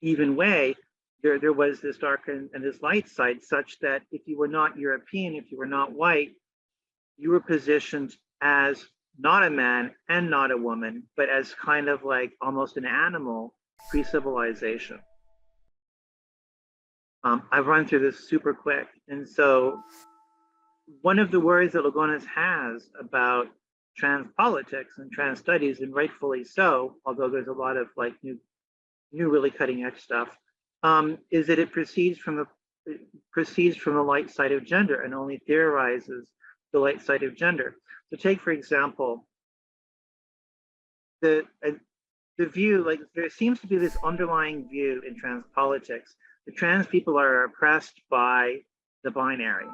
even way. There was this dark and this light side, such that if you were not European, if you were not white, you were positioned as not a man and not a woman, but as kind of like almost an animal pre-civilization. I've run through this super quick. And so one of the worries that Lugones has about trans politics and trans studies, and rightfully so, although there's a lot of like new really cutting edge stuff, is that it proceeds from the light side of gender and only theorizes the light side of gender. So take, for example, the view, like there seems to be this underlying view in trans politics that trans people are oppressed by the binary,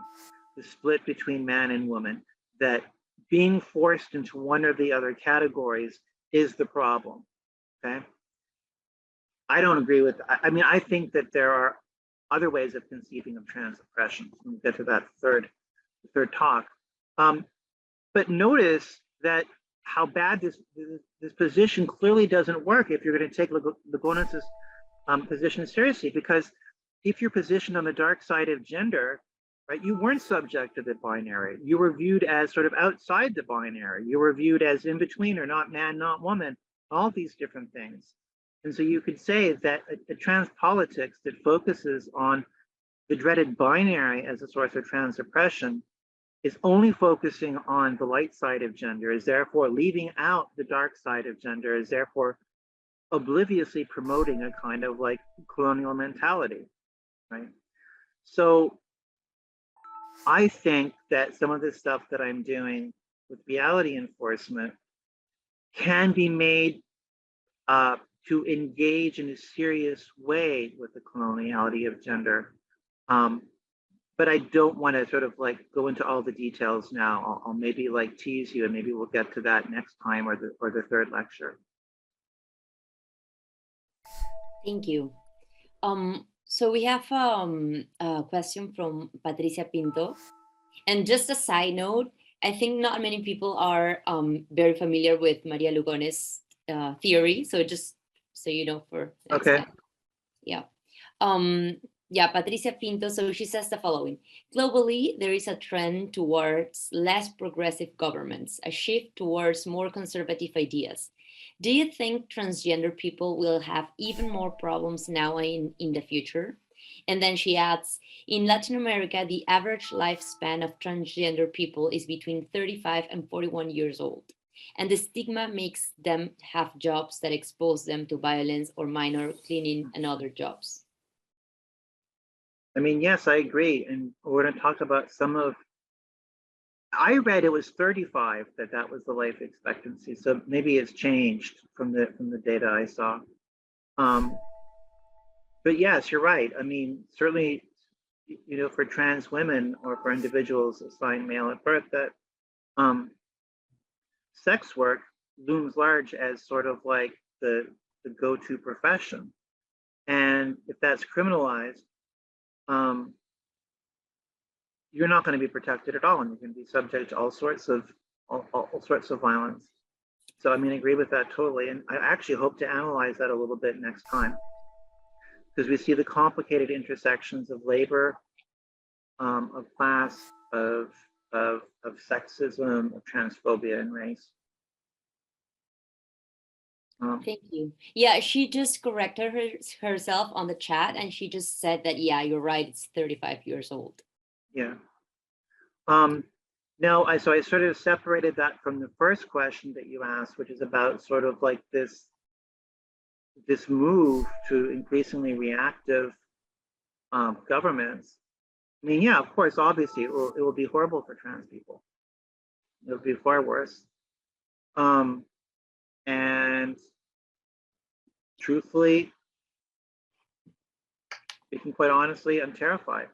the split between man and woman, that being forced into one or the other categories is the problem, okay? I don't agree with that. I mean, I think that there are other ways of conceiving of trans oppression. We'll get to that third talk. But notice that how bad this position clearly doesn't work if you're going to take Lugones' position seriously, because if you're positioned on the dark side of gender, right, you weren't subject to the binary. You were viewed as sort of outside the binary. You were viewed as in between, or not man, not woman, all these different things. And so you could say that a trans politics that focuses on the dreaded binary as a source of trans oppression is only focusing on the light side of gender, is therefore leaving out the dark side of gender, is therefore obliviously promoting a kind of like colonial mentality, right? So I think that some of the stuff that I'm doing with reality enforcement can be made to engage in a serious way with the coloniality of gender. But I don't want to sort of like go into all the details now. I'll maybe like tease you, and maybe we'll get to that next time, or the third lecture. Thank you. So we have a question from Patricia Pinto. And just a side note, I think not many people are very familiar with Maria Lugones' theory. So just so you know for next Okay. time. Yeah. Yeah, Patricia Pinto, so she says the following. Globally, there is a trend towards less progressive governments, a shift towards more conservative ideas. Do you think transgender people will have even more problems now in the future? And then she adds, in Latin America, the average lifespan of transgender people is between 35 and 41 years old. And the stigma makes them have jobs that expose them to violence or minor cleaning and other jobs. I mean, yes, I agree. And we're going to talk about some of, I read it was 35 that was the life expectancy. So maybe it's changed from the data I saw. But yes, you're right. I mean, certainly, you know, for trans women or for individuals assigned male at birth, that sex work looms large as sort of like the go-to profession. And if that's criminalized, you're not going to be protected at all, and you're going to be subject to all sorts of violence. So I mean, I agree with that totally, and I actually hope to analyze that a little bit next time, because we see the complicated intersections of labor, of class, of sexism, of transphobia, and race. Thank you. Yeah, she just corrected herself on the chat, and she just said that, yeah, you're right, it's 35 years old. Yeah. No, I sort of separated that from the first question that you asked, which is about sort of like this move to increasingly reactive governments. I mean, yeah, of course, obviously, it will be horrible for trans people. It'll be far worse. And truthfully, speaking quite honestly, I'm terrified.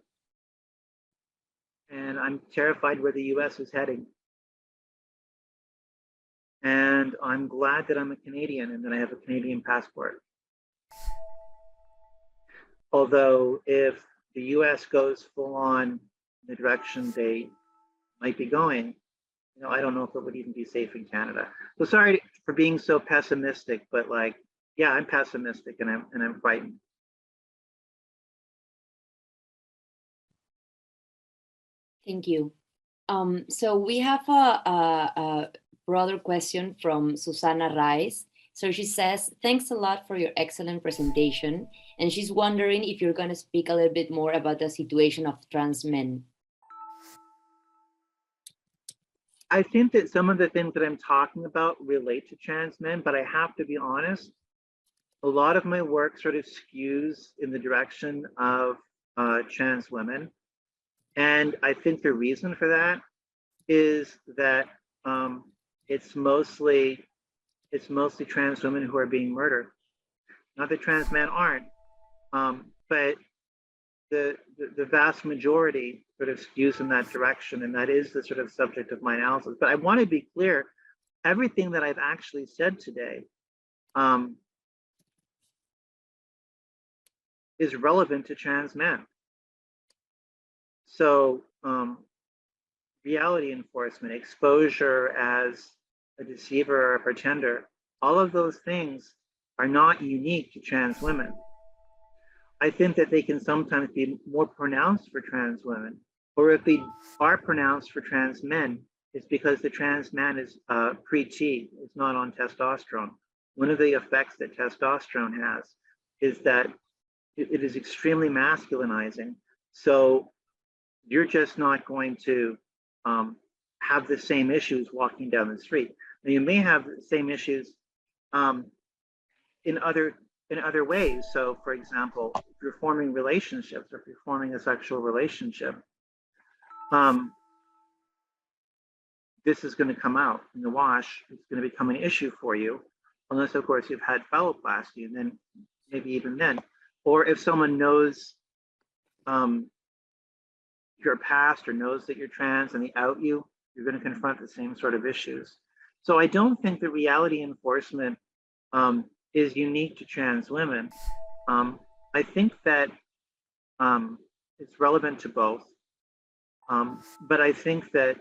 And I'm terrified where the US is heading. And I'm glad that I'm a Canadian and that I have a Canadian passport. Although if the US goes full on the direction they might be going, you know, I don't know if it would even be safe in Canada. So sorry for being so pessimistic, but like, yeah, I'm pessimistic and I'm frightened. Thank you. So we have a broader question from Susana Rice. So she says, thanks a lot for your excellent presentation. And she's wondering if you're going to speak a little bit more about the situation of trans men. I think that some of the things that I'm talking about relate to trans men, but I have to be honest, a lot of my work sort of skews in the direction of trans women. And I think the reason for that is that it's mostly trans women who are being murdered. Not that trans men aren't, but the vast majority sort of skews in that direction, and that is the sort of subject of my analysis. But I want to be clear, everything that I've actually said today is relevant to trans men. So reality enforcement, exposure as a deceiver, or a pretender, all of those things are not unique to trans women. I think that they can sometimes be more pronounced for trans women, or if they are pronounced for trans men, it's because the trans man is pre-T, it's not on testosterone. One of the effects that testosterone has is that it is extremely masculinizing. So you're just not going to have the same issues walking down the street. Now, you may have the same issues in other ways. So, for example, if you're forming relationships, or if you're forming a sexual relationship, this is going to come out in the wash. It's going to become an issue for you, unless, of course, you've had phalloplasty, and then maybe even then. Or if someone knows your past, or knows that you're trans and they out you, you're going to confront the same sort of issues. So I don't think that reality enforcement is unique to trans women. I think that it's relevant to both. But I think that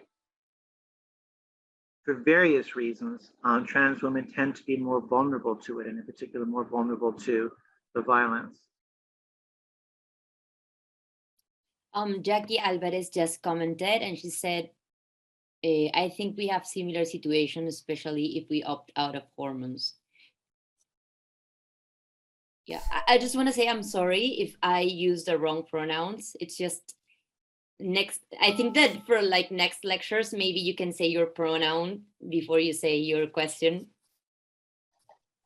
for various reasons, trans women tend to be more vulnerable to it, and in particular, more vulnerable to the violence. Jackie Alvarez just commented, and she said, I think we have similar situations, especially if we opt out of hormones. Yeah, I just want to say I'm sorry if I use the wrong pronouns. It's just I think that for like next lectures, maybe you can say your pronoun before you say your question.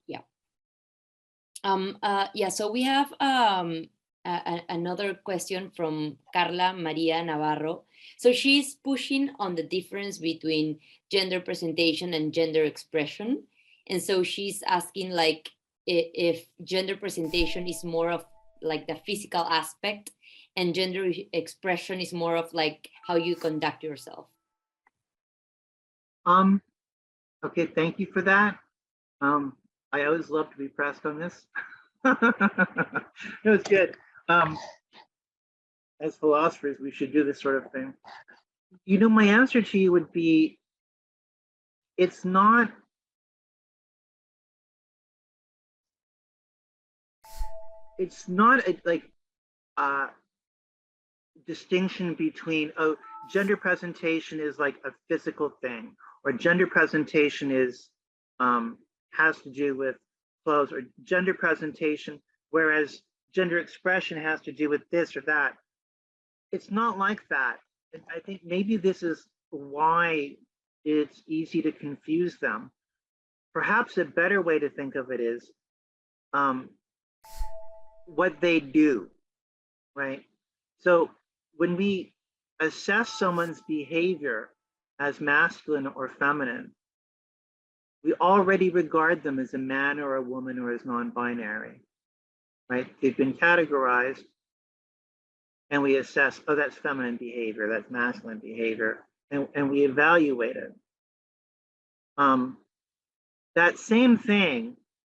Yeah. Yeah, so we have another question from Carla Maria Navarro. So she's pushing on the difference between gender presentation and gender expression. And so she's asking like if gender presentation is more of like the physical aspect, and gender expression is more of like how you conduct yourself. Okay, thank you for that. I always love to be pressed on this. It was good. As philosophers, we should do this sort of thing. You know, my answer to you would be, it's not like a distinction between, oh, gender presentation is like a physical thing, or gender presentation is has to do with clothes, or gender presentation, whereas gender expression has to do with this or that. It's not like that. And I think maybe this is why it's easy to confuse them. Perhaps a better way to think of it is what they do, right? So when we assess someone's behavior as masculine or feminine, we already regard them as a man or a woman, or as non-binary, right? They've been categorized, and we assess, oh, that's feminine behavior, that's masculine behavior, and we evaluate it. That same thing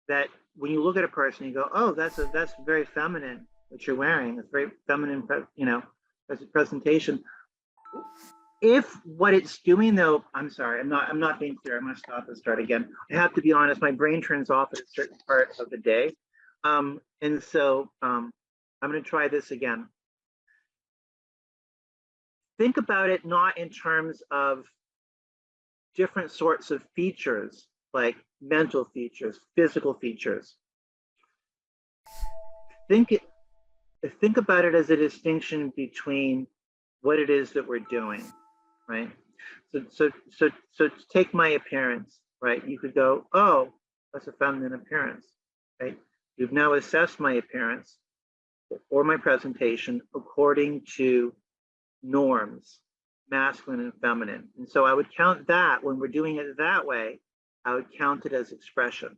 that when you look at a person, you go, oh, that's very feminine what you're wearing. It's very feminine, you know, as a presentation. If what it's doing, though, I'm sorry, I'm not being clear. I'm going to stop and start again. I have to be honest. My brain turns off at a certain part of the day, and so I'm going to try this again. Think about it not in terms of different sorts of features, like mental features, physical features. Think about it as a distinction between what it is that we're doing, right? So to take my appearance, right? You could go, oh, that's a feminine appearance, right? You've now assessed my appearance or my presentation according to norms, masculine and feminine. And so I would count that, when we're doing it that way, I would count it as expression,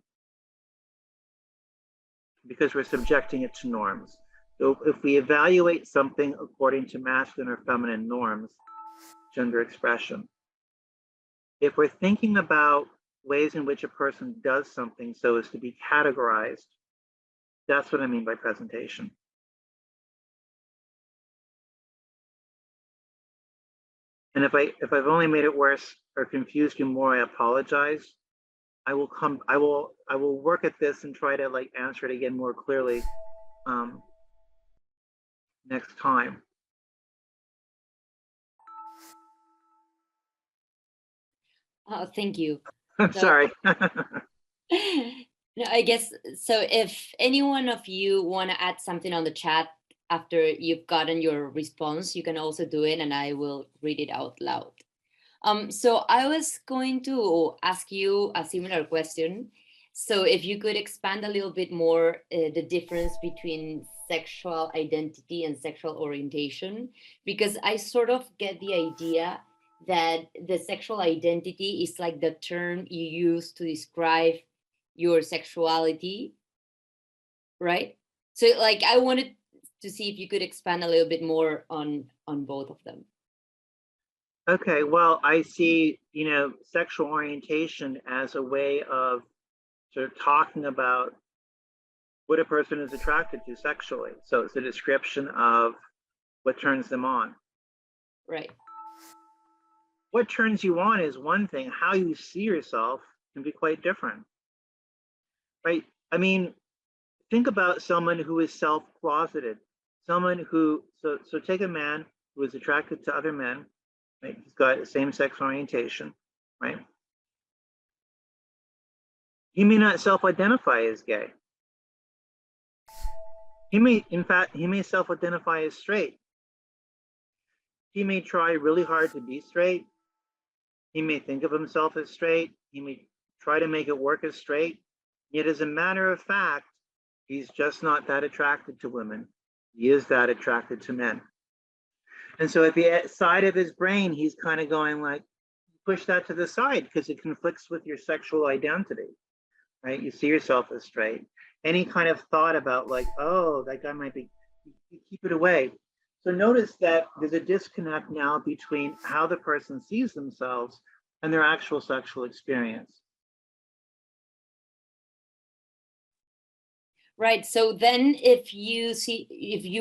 because we're subjecting it to norms. So if we evaluate something according to masculine or feminine norms, gender expression. If we're thinking about ways in which a person does something so as to be categorized, that's what I mean by presentation. And if I've only made it worse, or confused you more, I apologize. I will work at this and try to like answer it again more clearly next time. Oh, thank you. I'm sorry. No, I guess so. If any one of you want to add something on the chat after you've gotten your response, you can also do it and I will read it out loud. So I was going to ask you a similar question. So if you could expand a little bit more the difference between sexual identity and sexual orientation, because I sort of get the idea that the sexual identity is like the term you use to describe your sexuality, right? So like I wanted to see if you could expand a little bit more on both of them. Okay, well, I see, sexual orientation as a way of sort of talking about what a person is attracted to sexually. So it's a description of what turns them on. Right. What turns you on is one thing. How you see yourself can be quite different, right? I mean, think about someone who is self-closeted, someone who, so take a man who is attracted to other men, right? He's got same-sex orientation, right? He may not self-identify as gay. He may, in fact, he may self-identify as straight. He may try really hard to be straight. He may think of himself as straight. He may try to make it work as straight. Yet as a matter of fact, he's just not that attracted to women. He is that attracted to men. And so at the side of his brain, he's kind of going like, push that to the side because it conflicts with your sexual identity, right? You see yourself as straight. Any kind of thought about like, oh, that guy might be, you keep it away. So notice that there's a disconnect now between how the person sees themselves and their actual sexual experience. Right. So then if you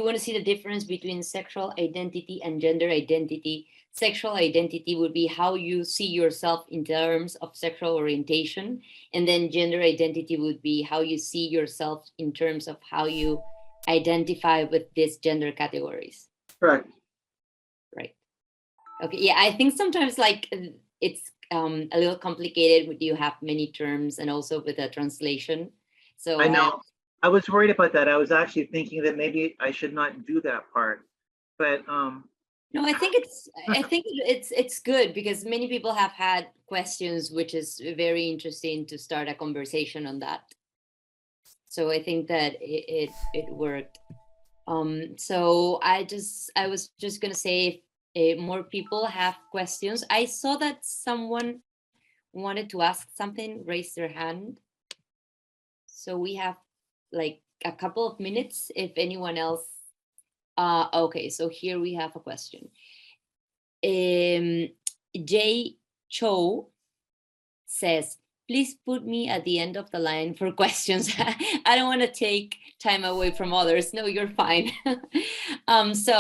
want to see the difference between sexual identity and gender identity, sexual identity would be how you see yourself in terms of sexual orientation. And then gender identity would be how you see yourself in terms of how you identify with these gender categories. Correct. Right. Okay. Yeah, I think sometimes like it's a little complicated when you have many terms and also with a translation. So I know. I was worried about that. I was actually thinking that maybe I should not do that part, but no, I think it's good because many people have had questions, which is very interesting to start a conversation on that. So I think that it worked. So I was just gonna say if more people have questions. I saw that someone wanted to ask something, raise their hand. So we have like a couple of minutes if anyone else. Okay, so here we have a question. Jay Cho says, please put me at the end of the line for questions. I don't want to take time away from others. No, you're fine. okay.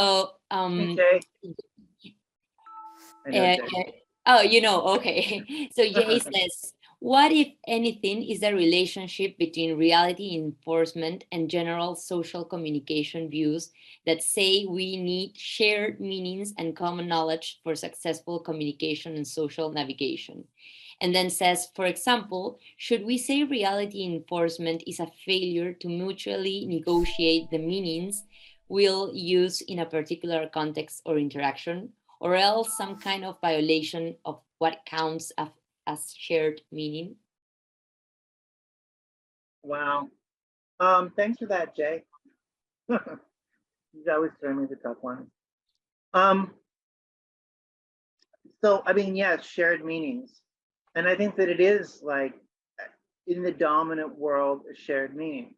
Okay. So Jay says, what, if anything, is the relationship between reality enforcement and general social communication views that say we need shared meanings and common knowledge for successful communication and social navigation? And then says, for example, should we say reality enforcement is a failure to mutually negotiate the meanings we'll use in a particular context or interaction, or else some kind of violation of what counts as shared meaning? Wow. Thanks for that, Jay. He's always throwing me the tough ones. So, I mean, yes, shared meanings. And I think that it is like in the dominant world, a shared meaning.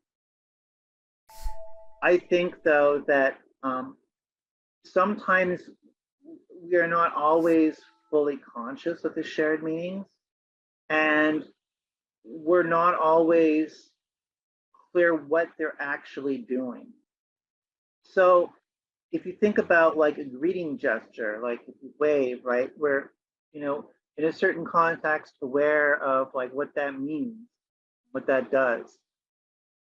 I think though that sometimes we are not always fully conscious of the shared meanings, and we're not always clear what they're actually doing. So if you think about like a greeting gesture, like if you wave, right, where, in a certain context, aware of like what that means, what that does,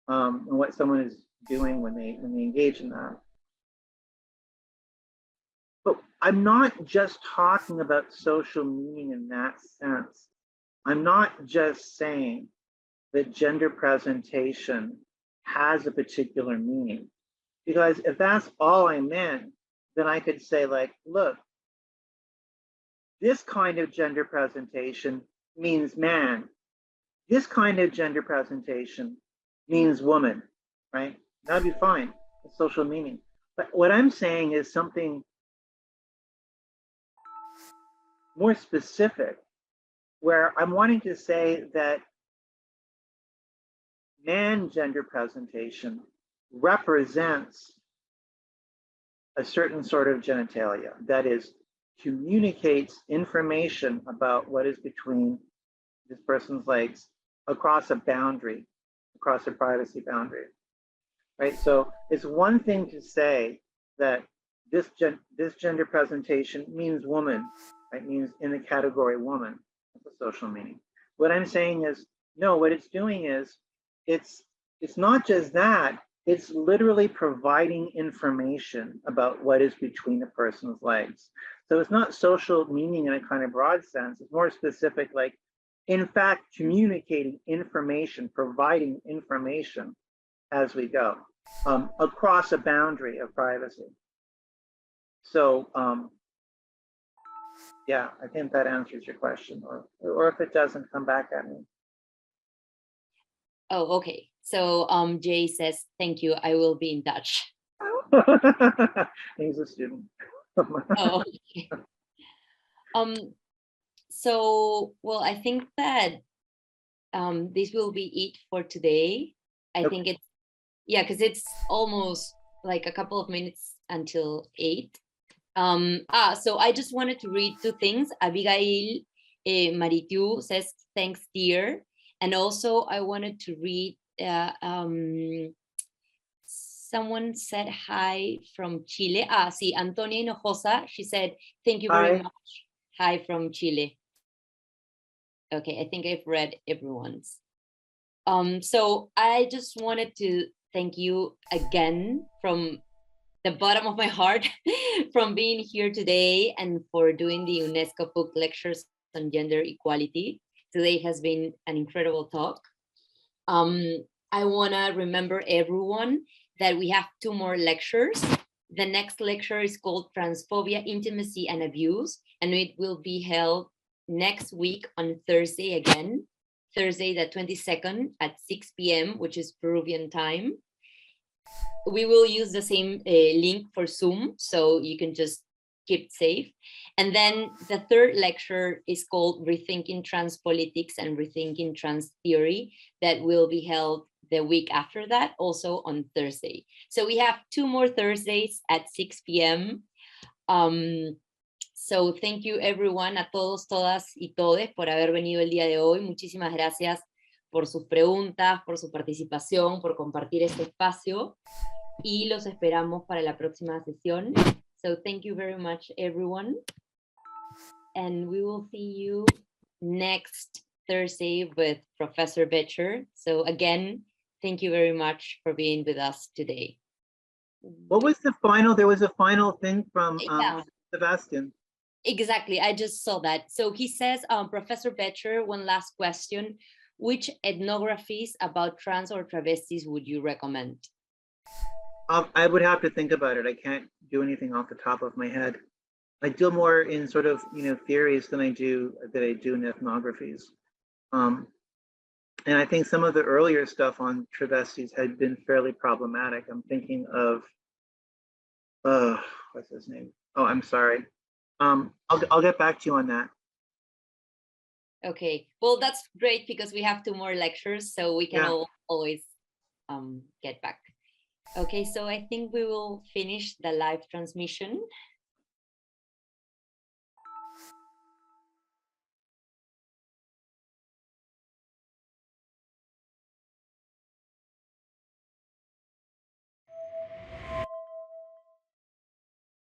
and what someone is doing when they engage in that. But I'm not just talking about social meaning in that sense. I'm not just saying that gender presentation has a particular meaning. Because if that's all I meant, then I could say like, look, this kind of gender presentation means man. This kind of gender presentation means woman, right? That'd be fine, it's social meaning. But what I'm saying is something more specific, where I'm wanting to say that man gender presentation represents a certain sort of genitalia, that is, communicates information about what is between this person's legs across a boundary, across a privacy boundary, right? So it's one thing to say that this gender presentation means woman, right? Means in the category woman, that's a social meaning. What I'm saying is, no, what it's doing is, it's not just that, it's literally providing information about what is between a person's legs. So it's not social meaning in a kind of broad sense, it's more specific, like, in fact, communicating information, providing information as we go across a boundary of privacy. So yeah, I think that answers your question, or if it doesn't, come back at me. Oh, okay. So Jay says, thank you, I will be in touch. He's a student. Oh, okay. So, well, I think that this will be it for today. I think it's, yeah, because it's almost like a couple of minutes until 8. So I just wanted to read 2 things. Abigail Maritiu says, thanks, dear. And also I wanted to read, someone said hi from Chile. Sí, Antonia Hinojosa, she said, thank you very much. Hi from Chile. Okay, I think I've read everyone's. So I just wanted to thank you again from the bottom of my heart from being here today and for doing the UNESCO-PUCP lectures on gender equality. Today has been an incredible talk. I wanna remember everyone that we have 2 more lectures. The next lecture is called Transphobia, Intimacy and Abuse, and it will be held next week on Thursday again, Thursday the 22nd at 6 p.m., which is Peruvian time. We will use the same link for Zoom, so you can just keep safe. And then the 3rd lecture is called Rethinking Trans Politics and Rethinking Trans Theory, that will be held the week after that, also on Thursday. So we have 2 more Thursdays at 6 p.m. So thank you everyone, a todos, todas y todes por haber venido el día de hoy. Muchísimas gracias por sus preguntas, por su participación, por compartir este espacio. Y los esperamos para la próxima sesión. So thank you very much, everyone. And we will see you next Thursday with Professor Bettcher. So again, thank you very much for being with us today. What was the final? There was a final thing from Sebastian. Exactly, I just saw that. So he says, Professor Bettcher, one last question. Which ethnographies about trans or travestis would you recommend? I would have to think about it. I can't do anything off the top of my head. I deal more in sort of, theories than I do in ethnographies. And I think some of the earlier stuff on travestis had been fairly problematic. I'm thinking of, what's his name? Oh, I'm sorry. I'll get back to you on that. Okay, well, that's great because we have 2 more lectures, so we can always get back. Okay, so I think we will finish the live transmission.